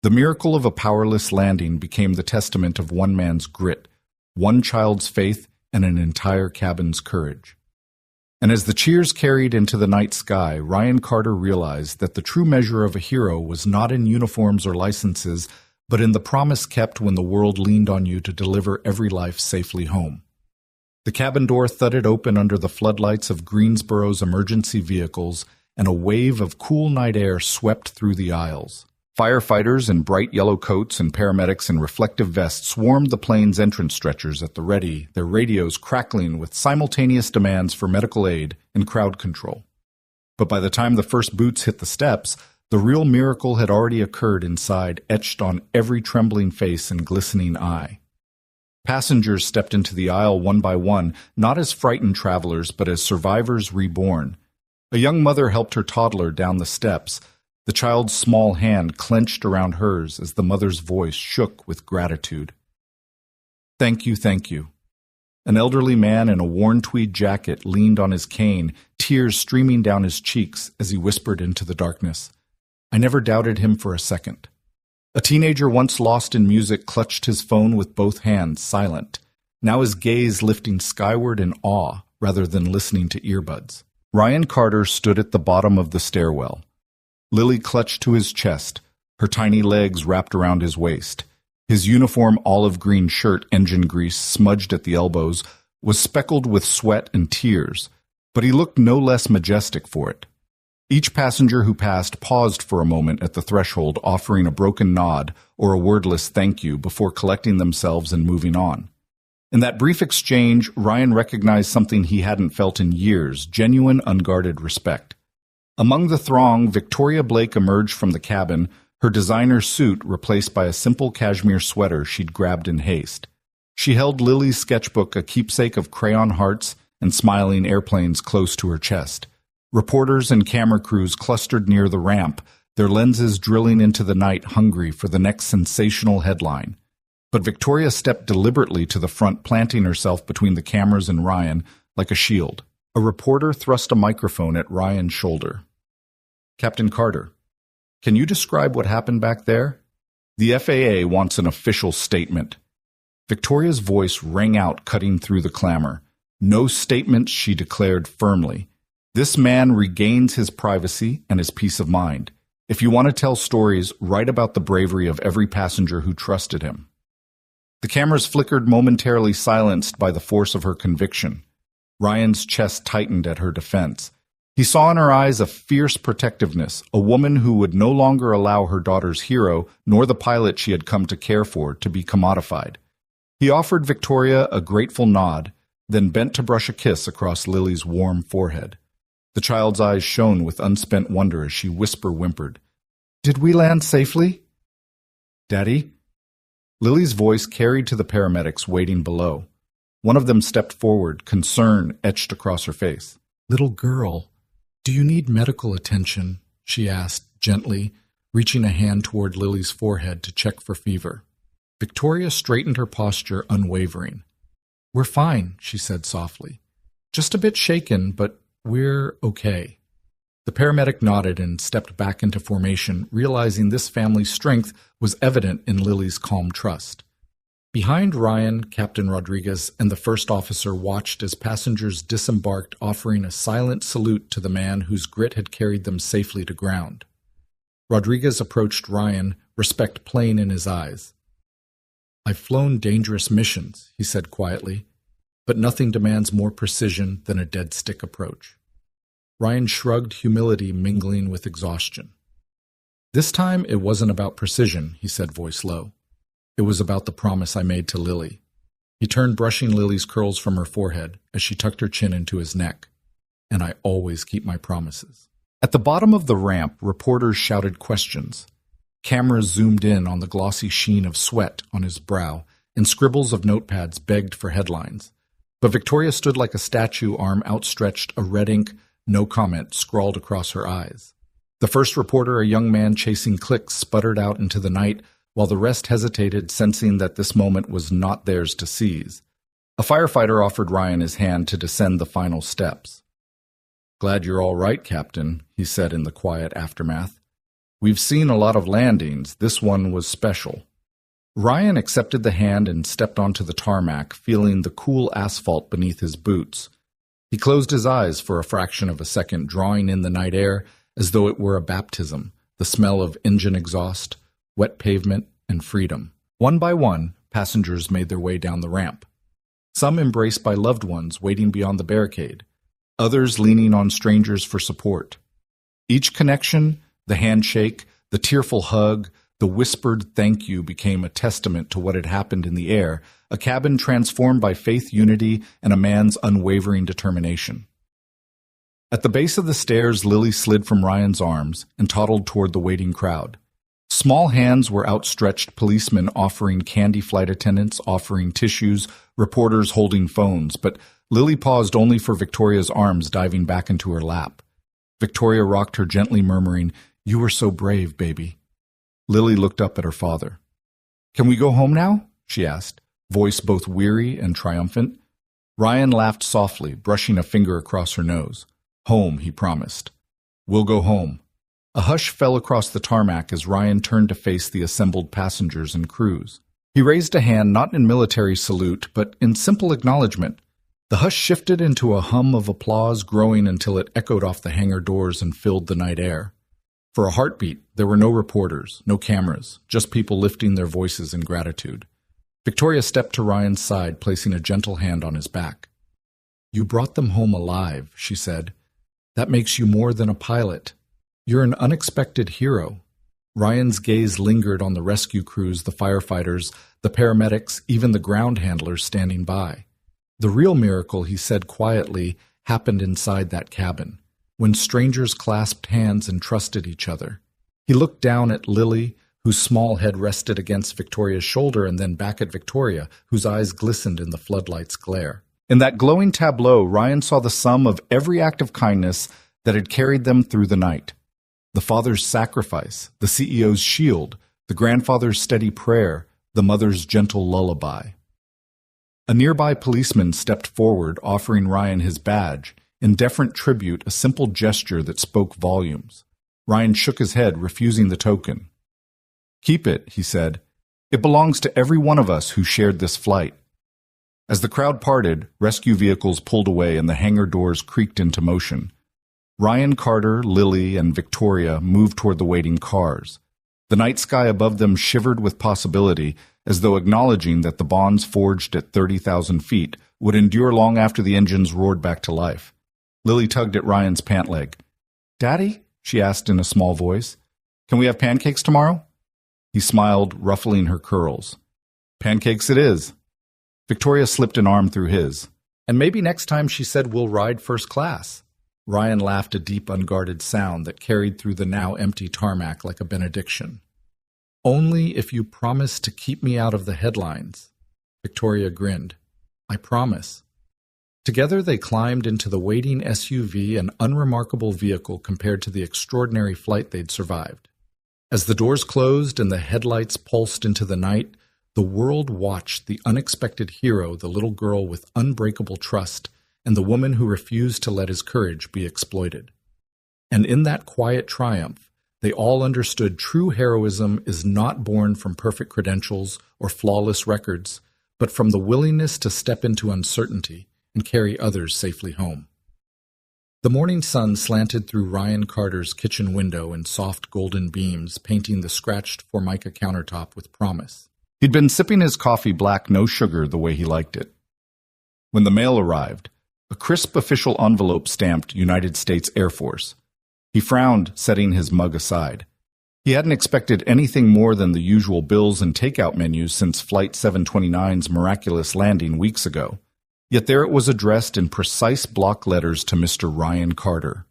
The miracle of a powerless landing became the testament of one man's grit, one child's faith, and an entire cabin's courage. And as the cheers carried into the night sky, Ryan Carter realized that the true measure of a hero was not in uniforms or licenses, but in the promise kept when the world leaned on you to deliver every life safely home. The cabin door thudded open under the floodlights of Greensboro's emergency vehicles, and a wave of cool night air swept through the aisles. Firefighters in bright yellow coats and paramedics in reflective vests swarmed the plane's entrance stretchers at the ready, their radios crackling with simultaneous demands for medical aid and crowd control. But by the time the first boots hit the steps, the real miracle had already occurred inside, etched on every trembling face and glistening eye. Passengers stepped into the aisle one by one, not as frightened travelers, but as survivors reborn. A young mother helped her toddler down the steps, the child's small hand clenched around hers as the mother's voice shook with gratitude. "Thank you, thank you." An elderly man in a worn tweed jacket leaned on his cane, tears streaming down his cheeks as he whispered into the darkness. I never doubted him for a second. A teenager once lost in music clutched his phone with both hands, silent, now his gaze lifting skyward in awe rather than listening to earbuds. Ryan Carter stood at the bottom of the stairwell. Lily clutched to his chest, her tiny legs wrapped around his waist. His uniform olive-green shirt, engine grease smudged at the elbows, was speckled with sweat and tears, but he looked no less majestic for it. Each passenger who passed paused for a moment at the threshold, offering a broken nod or a wordless thank you before collecting themselves and moving on. In that brief exchange, Ryan recognized something he hadn't felt in years, genuine, unguarded respect. Among the throng, Victoria Blake emerged from the cabin, her designer suit replaced by a simple cashmere sweater she'd grabbed in haste. She held Lily's sketchbook, a keepsake of crayon hearts and smiling airplanes, close to her chest. Reporters and camera crews clustered near the ramp, their lenses drilling into the night, hungry for the next sensational headline. But Victoria stepped deliberately to the front, planting herself between the cameras and Ryan like a shield. A reporter thrust a microphone at Ryan's shoulder. "Captain Carter, can you describe what happened back there? The FAA wants an official statement." Victoria's voice rang out, cutting through the clamor. "No statements," she declared firmly. "This man regains his privacy and his peace of mind. If you want to tell stories, write about the bravery of every passenger who trusted him." The cameras flickered, momentarily silenced by the force of her conviction. Ryan's chest tightened at her defense. He saw in her eyes a fierce protectiveness, a woman who would no longer allow her daughter's hero, nor the pilot she had come to care for, to be commodified. He offered Victoria a grateful nod, then bent to brush a kiss across Lily's warm forehead. The child's eyes shone with unspent wonder as she whimpered, "Did we land safely?" "Daddy?" Lily's voice carried to the paramedics waiting below. One of them stepped forward, concern etched across her face. "Little girl, do you need medical attention?" she asked gently, reaching a hand toward Lily's forehead to check for fever. Victoria straightened her posture, unwavering. "We're fine," she said softly. "Just a bit shaken, but we're okay." The paramedic nodded and stepped back into formation, realizing this family's strength was evident in Lily's calm trust. Behind Ryan, Captain Rodriguez and the first officer watched as passengers disembarked, offering a silent salute to the man whose grit had carried them safely to ground. Rodriguez approached Ryan, respect plain in his eyes. "I've flown dangerous missions," he said quietly, "but nothing demands more precision than a dead stick approach." Ryan shrugged, humility mingling with exhaustion. "This time it wasn't about precision," he said, voice low. "It was about the promise I made to Lily." He turned, brushing Lily's curls from her forehead as she tucked her chin into his neck. "And I always keep my promises." At the bottom of the ramp, reporters shouted questions. Cameras zoomed in on the glossy sheen of sweat on his brow, and scribbles of notepads begged for headlines. But Victoria stood like a statue, arm outstretched, a red ink "no comment" scrawled across her eyes. The first reporter, a young man chasing clicks, sputtered out into the night, while the rest hesitated, sensing that this moment was not theirs to seize. A firefighter offered Ryan his hand to descend the final steps. "Glad you're all right, Captain," he said in the quiet aftermath. "We've seen a lot of landings. This one was special." Ryan accepted the hand and stepped onto the tarmac, feeling the cool asphalt beneath his boots. He closed his eyes for a fraction of a second, drawing in the night air as though it were a baptism, the smell of engine exhaust, wet pavement, and freedom. One by one, passengers made their way down the ramp. Some embraced by loved ones waiting beyond the barricade, others leaning on strangers for support. Each connection, the handshake, the tearful hug, the whispered thank you became a testament to what had happened in the air, a cabin transformed by faith unity and a man's unwavering determination. At the base of the stairs, Lily slid from Ryan's arms and toddled toward the waiting crowd. Small hands were outstretched, policemen offering candy, flight attendants offering tissues, reporters holding phones, but Lily paused only for Victoria's arms diving back into her lap. Victoria rocked her gently, murmuring, "You were so brave, baby." Lily looked up at her father. "Can we go home now?" she asked, voice both weary and triumphant. Ryan laughed softly, brushing a finger across her nose. "Home," he promised. "We'll go home." A hush fell across the tarmac as Ryan turned to face the assembled passengers and crews. He raised a hand not in military salute, but in simple acknowledgement. The hush shifted into a hum of applause, growing until it echoed off the hangar doors and filled the night air. For a heartbeat, there were no reporters, no cameras, just people lifting their voices in gratitude. Victoria stepped to Ryan's side, placing a gentle hand on his back. "You brought them home alive," she said. "That makes you more than a pilot. You're an unexpected hero." Ryan's gaze lingered on the rescue crews, the firefighters, the paramedics, even the ground handlers standing by. The real miracle, he said quietly, happened inside that cabin, when strangers clasped hands and trusted each other. He looked down at Lily, whose small head rested against Victoria's shoulder, and then back at Victoria, whose eyes glistened in the floodlight's glare. In that glowing tableau, Ryan saw the sum of every act of kindness that had carried them through the night. The father's sacrifice, the CEO's shield, the grandfather's steady prayer, the mother's gentle lullaby. A nearby policeman stepped forward, offering Ryan his badge, in deferent tribute, a simple gesture that spoke volumes. Ryan shook his head, refusing the token. "Keep it," he said. "It belongs to every one of us who shared this flight." As the crowd parted, rescue vehicles pulled away and the hangar doors creaked into motion. Ryan, Carter, Lily, and Victoria moved toward the waiting cars. The night sky above them shivered with possibility, as though acknowledging that the bonds forged at 30,000 feet would endure long after the engines roared back to life. Lily tugged at Ryan's pant leg. "Daddy?" she asked in a small voice. "Can we have pancakes tomorrow?" He smiled, ruffling her curls. "Pancakes it is." Victoria slipped an arm through his. "And maybe next time," she said, "we'll ride first class." Ryan laughed, a deep, unguarded sound that carried through the now empty tarmac like a benediction. "Only if you promise to keep me out of the headlines." Victoria grinned. "I promise." Together they climbed into the waiting SUV, an unremarkable vehicle compared to the extraordinary flight they'd survived. As the doors closed and the headlights pulsed into the night, the world watched the unexpected hero, the little girl with unbreakable trust, and the woman who refused to let his courage be exploited. And in that quiet triumph, they all understood true heroism is not born from perfect credentials or flawless records, but from the willingness to step into uncertainty and carry others safely home. The morning sun slanted through Ryan Carter's kitchen window in soft golden beams, painting the scratched Formica countertop with promise. He'd been sipping his coffee black, no sugar, the way he liked it. When the mail arrived, a crisp official envelope stamped United States Air Force. He frowned, setting his mug aside. He hadn't expected anything more than the usual bills and takeout menus since Flight 729's miraculous landing weeks ago. Yet there it was, addressed in precise block letters to Mr. Ryan Carter.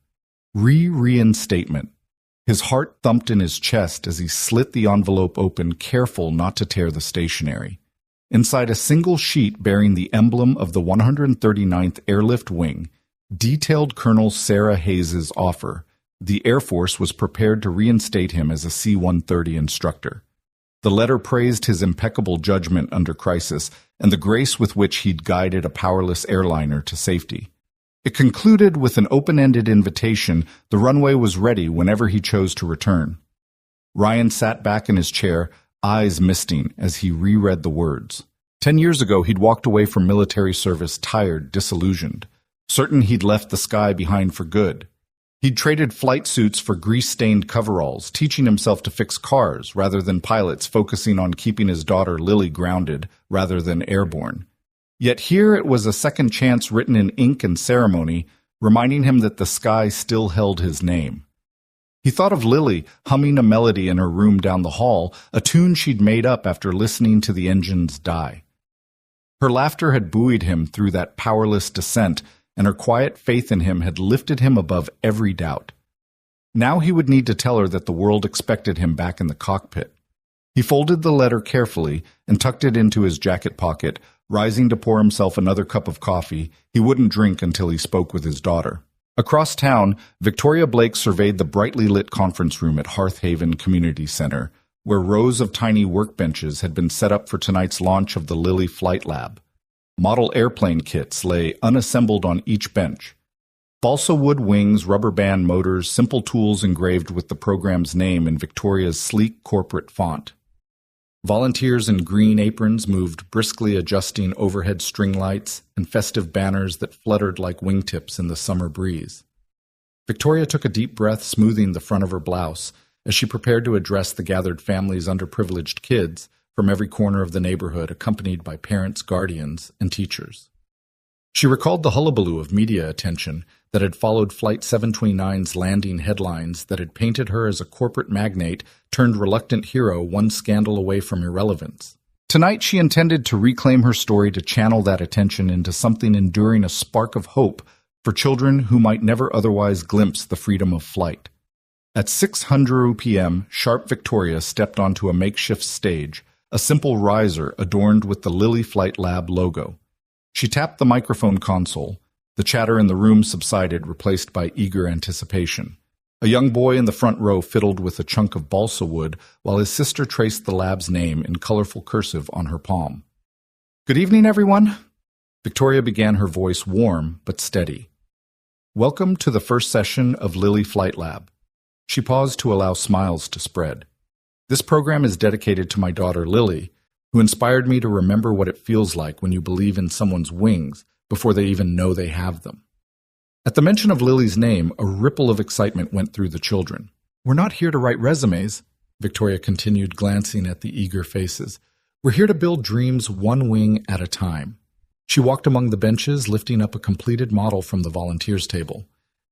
Reinstatement. His heart thumped in his chest as he slit the envelope open, careful not to tear the stationery. Inside a single sheet bearing the emblem of the 139th Airlift Wing, detailed Colonel Sarah Hayes's offer. The Air Force was prepared to reinstate him as a C-130 instructor. The letter praised his impeccable judgment under crisis and the grace with which he'd guided a powerless airliner to safety. It concluded with an open-ended invitation. The runway was ready whenever he chose to return. Ryan sat back in his chair, eyes misting as he reread the words. 10 years ago, he'd walked away from military service tired, disillusioned, certain he'd left the sky behind for good. He'd traded flight suits for grease-stained coveralls, teaching himself to fix cars rather than pilots, focusing on keeping his daughter Lily grounded rather than airborne. Yet here it was a second chance written in ink and ceremony, reminding him that the sky still held his name. He thought of Lily humming a melody in her room down the hall, a tune she'd made up after listening to the engines die. Her laughter had buoyed him through that powerless descent, and her quiet faith in him had lifted him above every doubt. Now he would need to tell her that the world expected him back in the cockpit. He folded the letter carefully and tucked it into his jacket pocket, rising to pour himself another cup of coffee he wouldn't drink until he spoke with his daughter. Across town, Victoria Blake surveyed the brightly lit conference room at Hearth Haven Community Center, where rows of tiny workbenches had been set up for tonight's launch of the Lily Flight Lab. Model airplane kits lay unassembled on each bench. Balsa wood wings, rubber band motors, simple tools engraved with the program's name in Victoria's sleek corporate font. Volunteers in green aprons moved briskly, adjusting overhead string lights and festive banners that fluttered like wingtips in the summer breeze. Victoria took a deep breath, smoothing the front of her blouse, as she prepared to address the gathered family's underprivileged kids from every corner of the neighborhood, accompanied by parents, guardians, and teachers. She recalled the hullabaloo of media attention that had followed Flight 729's landing headlines that had painted her as a corporate magnate turned reluctant hero one scandal away from irrelevance. Tonight she intended to reclaim her story, to channel that attention into something enduring, a spark of hope for children who might never otherwise glimpse the freedom of flight. At 6:00 p.m., sharp Victoria stepped onto a makeshift stage, a simple riser adorned with the Lily Flight Lab logo. She tapped the microphone console. The chatter in the room subsided, replaced by eager anticipation. A young boy in the front row fiddled with a chunk of balsa wood while his sister traced the lab's name in colorful cursive on her palm. "Good evening, everyone." Victoria began, her voice warm but steady. "Welcome to the first session of Lily Flight Lab." She paused to allow smiles to spread. "This program is dedicated to my daughter Lily, who inspired me to remember what it feels like when you believe in someone's wings before they even know they have them." At the mention of Lily's name, a ripple of excitement went through the children. "We're not here to write resumes," Victoria continued, glancing at the eager faces. "We're here to build dreams one wing at a time." She walked among the benches, lifting up a completed model from the volunteers' table.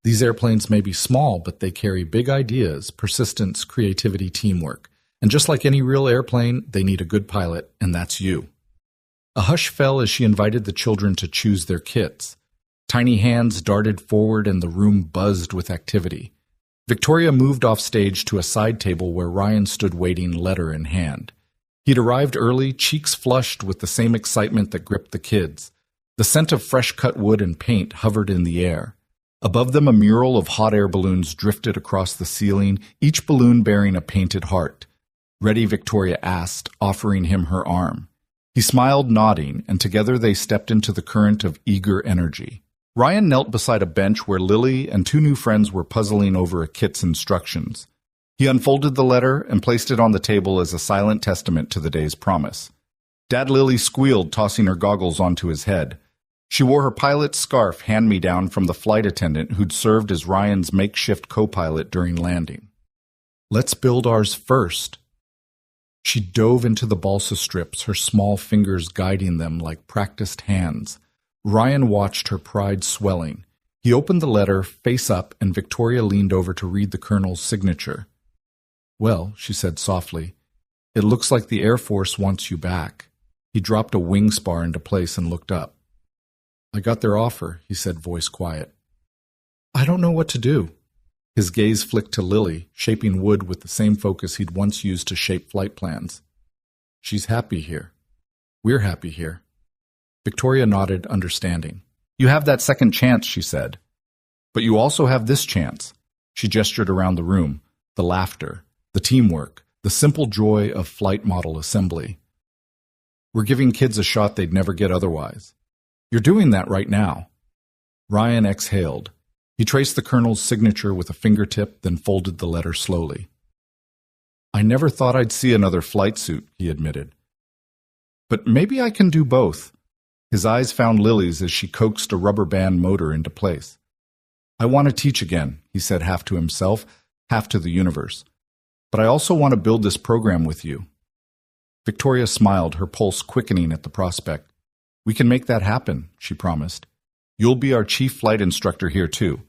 "These airplanes may be small, but they carry big ideas, persistence, creativity, teamwork. And just like any real airplane, they need a good pilot, and that's you." A hush fell as she invited the children to choose their kits. Tiny hands darted forward and the room buzzed with activity. Victoria moved off stage to a side table where Ryan stood waiting, letter in hand. He'd arrived early, cheeks flushed with the same excitement that gripped the kids. The scent of fresh-cut wood and paint hovered in the air. Above them, a mural of hot air balloons drifted across the ceiling, each balloon bearing a painted heart. "Ready?" Victoria asked, offering him her arm. He smiled, nodding, and together they stepped into the current of eager energy. Ryan knelt beside a bench where Lily and two new friends were puzzling over a kit's instructions. He unfolded the letter and placed it on the table as a silent testament to the day's promise. Dad Lily squealed, tossing her goggles onto his head. She wore her pilot's scarf, hand-me-down from the flight attendant who'd served as Ryan's makeshift co-pilot during landing. "Let's build ours first." She dove into the balsa strips, her small fingers guiding them like practiced hands. Ryan watched, her pride swelling. He opened the letter, face up, and Victoria leaned over to read the colonel's signature. "Well," she said softly, "it looks like the Air Force wants you back." He dropped a wing spar into place and looked up. "I got their offer," he said, voice quiet. "I don't know what to do." His gaze flicked to Lily, shaping wood with the same focus he'd once used to shape flight plans. "She's happy here. We're happy here." Victoria nodded, understanding. "You have that second chance," she said. "But you also have this chance." She gestured around the room, the laughter, the teamwork, the simple joy of flight model assembly. "We're giving kids a shot they'd never get otherwise. You're doing that right now." Ryan exhaled. He traced the colonel's signature with a fingertip, then folded the letter slowly. "I never thought I'd see another flight suit," he admitted. "But maybe I can do both." His eyes found Lily's as she coaxed a rubber band motor into place. I want to teach again, he said, half to himself, half to the universe. But I also want to build this program with you. Victoria smiled, her pulse quickening at the prospect. We can make that happen, she promised. You'll be our chief flight instructor here, too.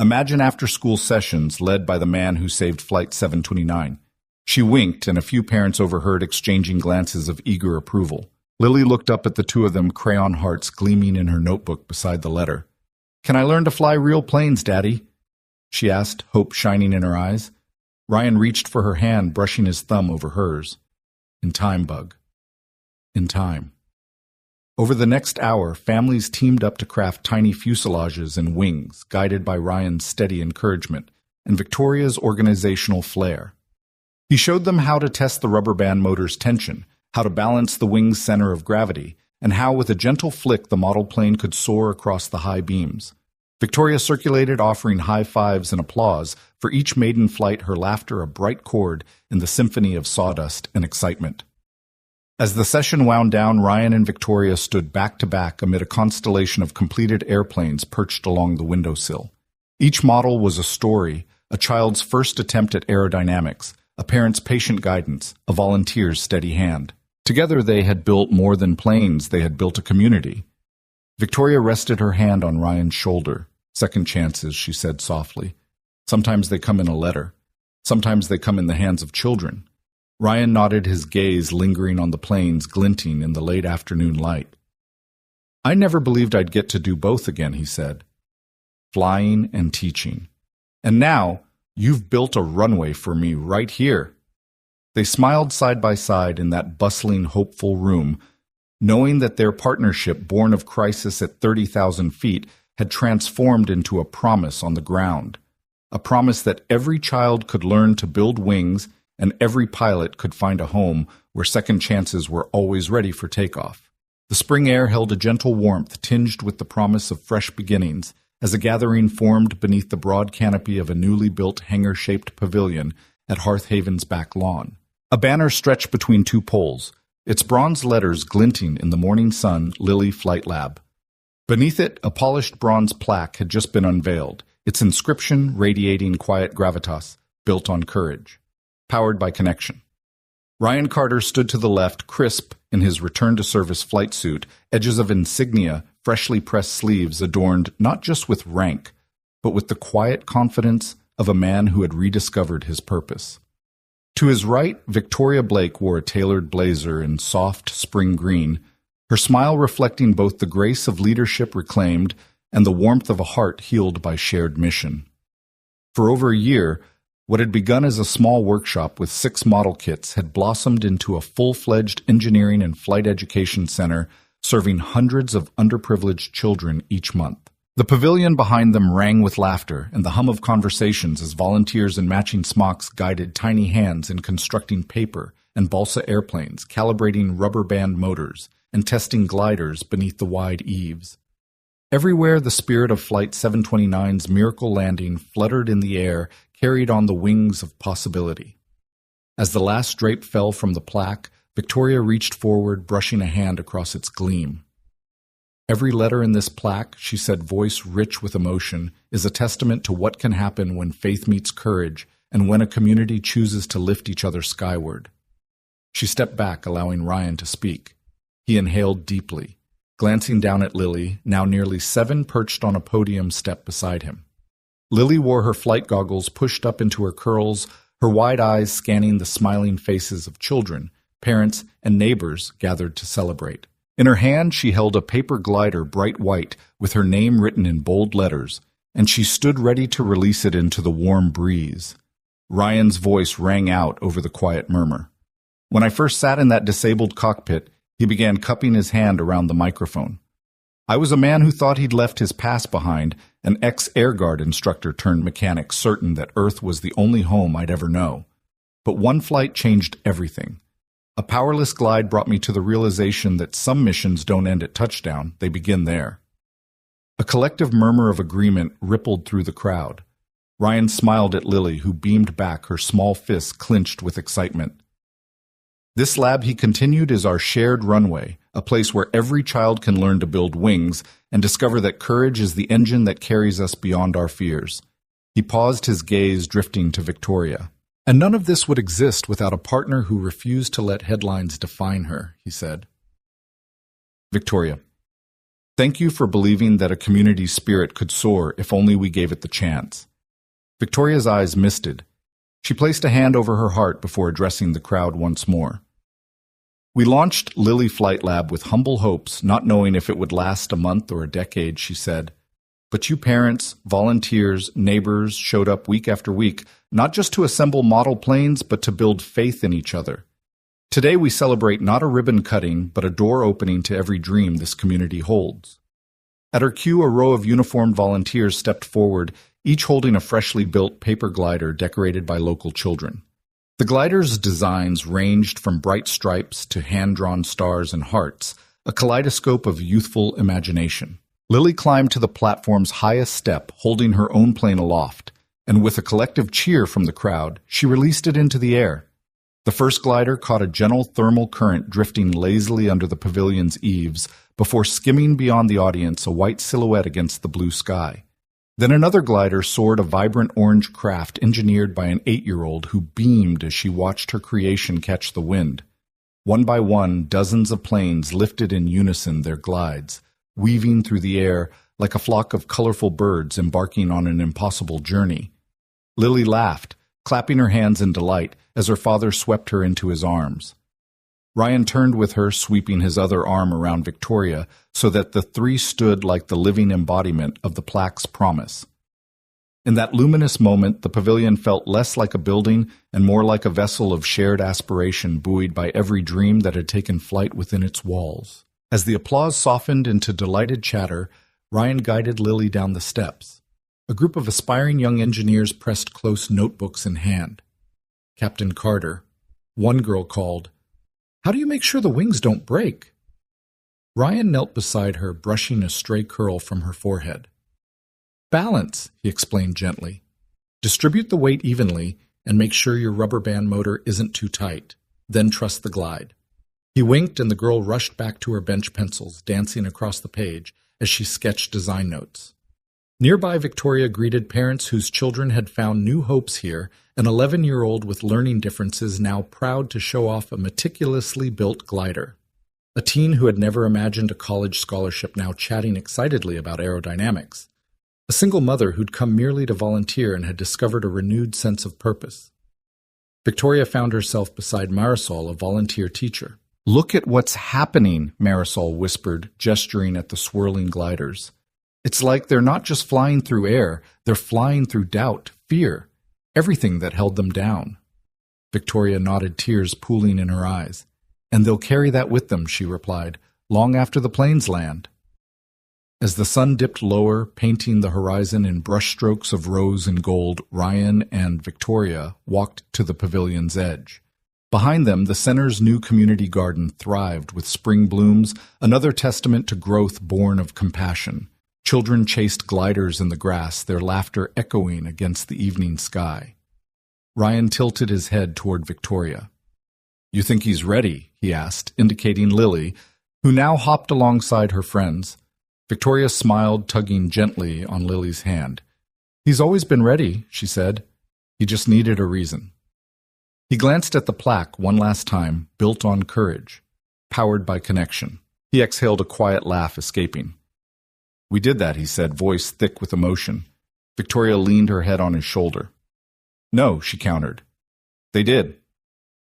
Imagine after-school sessions led by the man who saved Flight 729. She winked, and a few parents overheard exchanging glances of eager approval. Lily looked up at the two of them, crayon hearts gleaming in her notebook beside the letter. Can I learn to fly real planes, Daddy? She asked, hope shining in her eyes. Ryan reached for her hand, brushing his thumb over hers. In time, Bug. In time. Over the next hour, families teamed up to craft tiny fuselages and wings, guided by Ryan's steady encouragement and Victoria's organizational flair. He showed them how to test the rubber band motor's tension, how to balance the wing's center of gravity, and how with a gentle flick the model plane could soar across the high beams. Victoria circulated, offering high fives and applause for each maiden flight, her laughter a bright chord in the symphony of sawdust and excitement. As the session wound down, Ryan and Victoria stood back to back amid a constellation of completed airplanes perched along the windowsill. Each model was a story, a child's first attempt at aerodynamics, a parent's patient guidance, a volunteer's steady hand. Together they had built more than planes, they had built a community. Victoria rested her hand on Ryan's shoulder. Second chances, she said softly. Sometimes they come in a letter. Sometimes they come in the hands of children. Ryan nodded, his gaze lingering on the planes glinting in the late afternoon light. I never believed I'd get to do both again, he said. Flying and teaching. And now, you've built a runway for me right here. They smiled side by side in that bustling, hopeful room, knowing that their partnership, born of crisis at 30,000 feet, had transformed into a promise on the ground. A promise that every child could learn to build wings and every pilot could find a home where second chances were always ready for takeoff. The spring air held a gentle warmth tinged with the promise of fresh beginnings as a gathering formed beneath the broad canopy of a newly built hangar-shaped pavilion at Hearth Haven's back lawn. A banner stretched between two poles, its bronze letters glinting in the morning sun, Lily Flight Lab. Beneath it, a polished bronze plaque had just been unveiled, its inscription radiating quiet gravitas, built on courage. Powered by connection. Ryan Carter stood to the left, crisp in his return-to-service flight suit, edges of insignia, freshly pressed sleeves adorned not just with rank, but with the quiet confidence of a man who had rediscovered his purpose. To his right, Victoria Blake wore a tailored blazer in soft spring green, her smile reflecting both the grace of leadership reclaimed and the warmth of a heart healed by shared mission. For over a year, what had begun as a small workshop with 6 model kits had blossomed into a full-fledged engineering and flight education center serving hundreds of underprivileged children each month. The pavilion behind them rang with laughter and the hum of conversations as volunteers in matching smocks guided tiny hands in constructing paper and balsa airplanes, calibrating rubber band motors, and testing gliders beneath the wide eaves. Everywhere the spirit of Flight 729's miracle landing fluttered in the air, carried on the wings of possibility. As the last drape fell from the plaque, Victoria reached forward, brushing a hand across its gleam. Every letter in this plaque, she said, voice rich with emotion, is a testament to what can happen when faith meets courage and when a community chooses to lift each other skyward. She stepped back, allowing Ryan to speak. He inhaled deeply, glancing down at Lily, now nearly 7, perched on a podium step beside him. Lily wore her flight goggles pushed up into her curls, her wide eyes scanning the smiling faces of children, parents, and neighbors gathered to celebrate. In her hand, she held a paper glider bright white with her name written in bold letters, and she stood ready to release it into the warm breeze. Ryan's voice rang out over the quiet murmur. When I first sat in that disabled cockpit, he began cupping his hand around the microphone. I was a man who thought he'd left his past behind, an ex-Air Guard instructor turned mechanic, certain that Earth was the only home I'd ever know. But one flight changed everything. A powerless glide brought me to the realization that some missions don't end at touchdown, they begin there. A collective murmur of agreement rippled through the crowd. Ryan smiled at Lily, who beamed back, her small fists clenched with excitement. This lab, he continued, is our shared runway, a place where every child can learn to build wings and discover that courage is the engine that carries us beyond our fears. He paused, his gaze drifting to Victoria. And none of this would exist without a partner who refused to let headlines define her, he said. Victoria, thank you for believing that a community spirit could soar if only we gave it the chance. Victoria's eyes misted. She placed a hand over her heart before addressing the crowd once more. We launched Lily Flight Lab with humble hopes, not knowing if it would last a month or a decade, she said. But you parents, volunteers, neighbors showed up week after week, not just to assemble model planes, but to build faith in each other. Today we celebrate not a ribbon cutting, but a door opening to every dream this community holds. At her cue, a row of uniformed volunteers stepped forward, each holding a freshly built paper glider decorated by local children. The glider's designs ranged from bright stripes to hand-drawn stars and hearts, a kaleidoscope of youthful imagination. Lily climbed to the platform's highest step, holding her own plane aloft, and with a collective cheer from the crowd, she released it into the air. The first glider caught a gentle thermal current drifting lazily under the pavilion's eaves before skimming beyond the audience, a white silhouette against the blue sky. Then another glider soared, a vibrant orange craft engineered by an 8-year-old who beamed as she watched her creation catch the wind. One by one, dozens of planes lifted in unison their glides, weaving through the air like a flock of colorful birds embarking on an impossible journey. Lily laughed, clapping her hands in delight as her father swept her into his arms. Ryan turned with her, sweeping his other arm around Victoria so that the three stood like the living embodiment of the plaque's promise. In that luminous moment, the pavilion felt less like a building and more like a vessel of shared aspiration buoyed by every dream that had taken flight within its walls. As the applause softened into delighted chatter, Ryan guided Lily down the steps. A group of aspiring young engineers pressed close, notebooks in hand. Captain Carter, one girl called, "How do you make sure the wings don't break?" Ryan knelt beside her, brushing a stray curl from her forehead. "Balance," he explained gently. "Distribute the weight evenly and make sure your rubber band motor isn't too tight. Then trust the glide." He winked and the girl rushed back to her bench pencils, dancing across the page as she sketched design notes. Nearby, Victoria greeted parents whose children had found new hopes here, an 11-year-old with learning differences now proud to show off a meticulously built glider. A teen who had never imagined a college scholarship now chatting excitedly about aerodynamics. A single mother who'd come merely to volunteer and had discovered a renewed sense of purpose. Victoria found herself beside Marisol, a volunteer teacher. "Look at what's happening," Marisol whispered, gesturing at the swirling gliders. "It's like they're not just flying through air, they're flying through doubt, fear, everything that held them down." Victoria nodded, tears pooling in her eyes. "And they'll carry that with them," she replied, "long after the planes land." As the sun dipped lower, painting the horizon in brushstrokes of rose and gold, Ryan and Victoria walked to the pavilion's edge. Behind them, the center's new community garden thrived with spring blooms, another testament to growth born of compassion. Children chased gliders in the grass, their laughter echoing against the evening sky. Ryan tilted his head toward Victoria. "You think he's ready?" he asked, indicating Lily, who now hopped alongside her friends. Victoria smiled, tugging gently on Lily's hand. "He's always been ready," she said. "He just needed a reason." He glanced at the plaque one last time, built on courage, powered by connection. He exhaled, a quiet laugh escaping. "We did that," he said, voice thick with emotion. Victoria leaned her head on his shoulder. "No," she countered. "They did.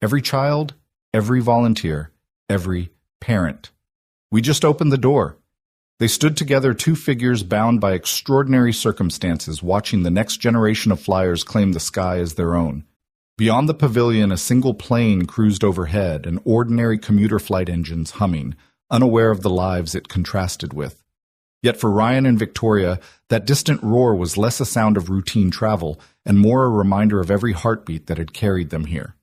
Every child, every volunteer, every parent. We just opened the door." They stood together, two figures bound by extraordinary circumstances, watching the next generation of flyers claim the sky as their own. Beyond the pavilion, a single plane cruised overhead, an ordinary commuter flight engines humming, unaware of the lives it contrasted with. Yet for Ryan and Victoria, that distant roar was less a sound of routine travel and more a reminder of every heartbeat that had carried them here.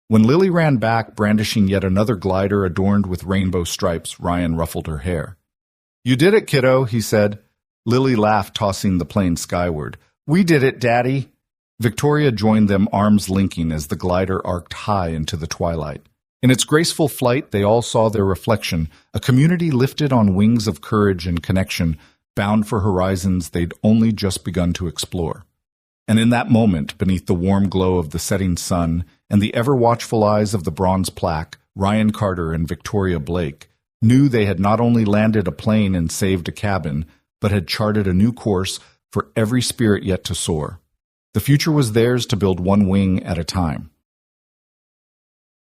When Lily ran back, brandishing yet another glider adorned with rainbow stripes, Ryan ruffled her hair. "You did it, kiddo," he said. Lily laughed, tossing the plane skyward. "We did it, Daddy." Victoria joined them, arms linking as the glider arced high into the twilight. In its graceful flight, they all saw their reflection, a community lifted on wings of courage and connection, bound for horizons they'd only just begun to explore. And in that moment, beneath the warm glow of the setting sun and the ever-watchful eyes of the bronze plaque, Ryan Carter and Victoria Blake knew they had not only landed a plane and saved a cabin, but had charted a new course for every spirit yet to soar. The future was theirs to build one wing at a time.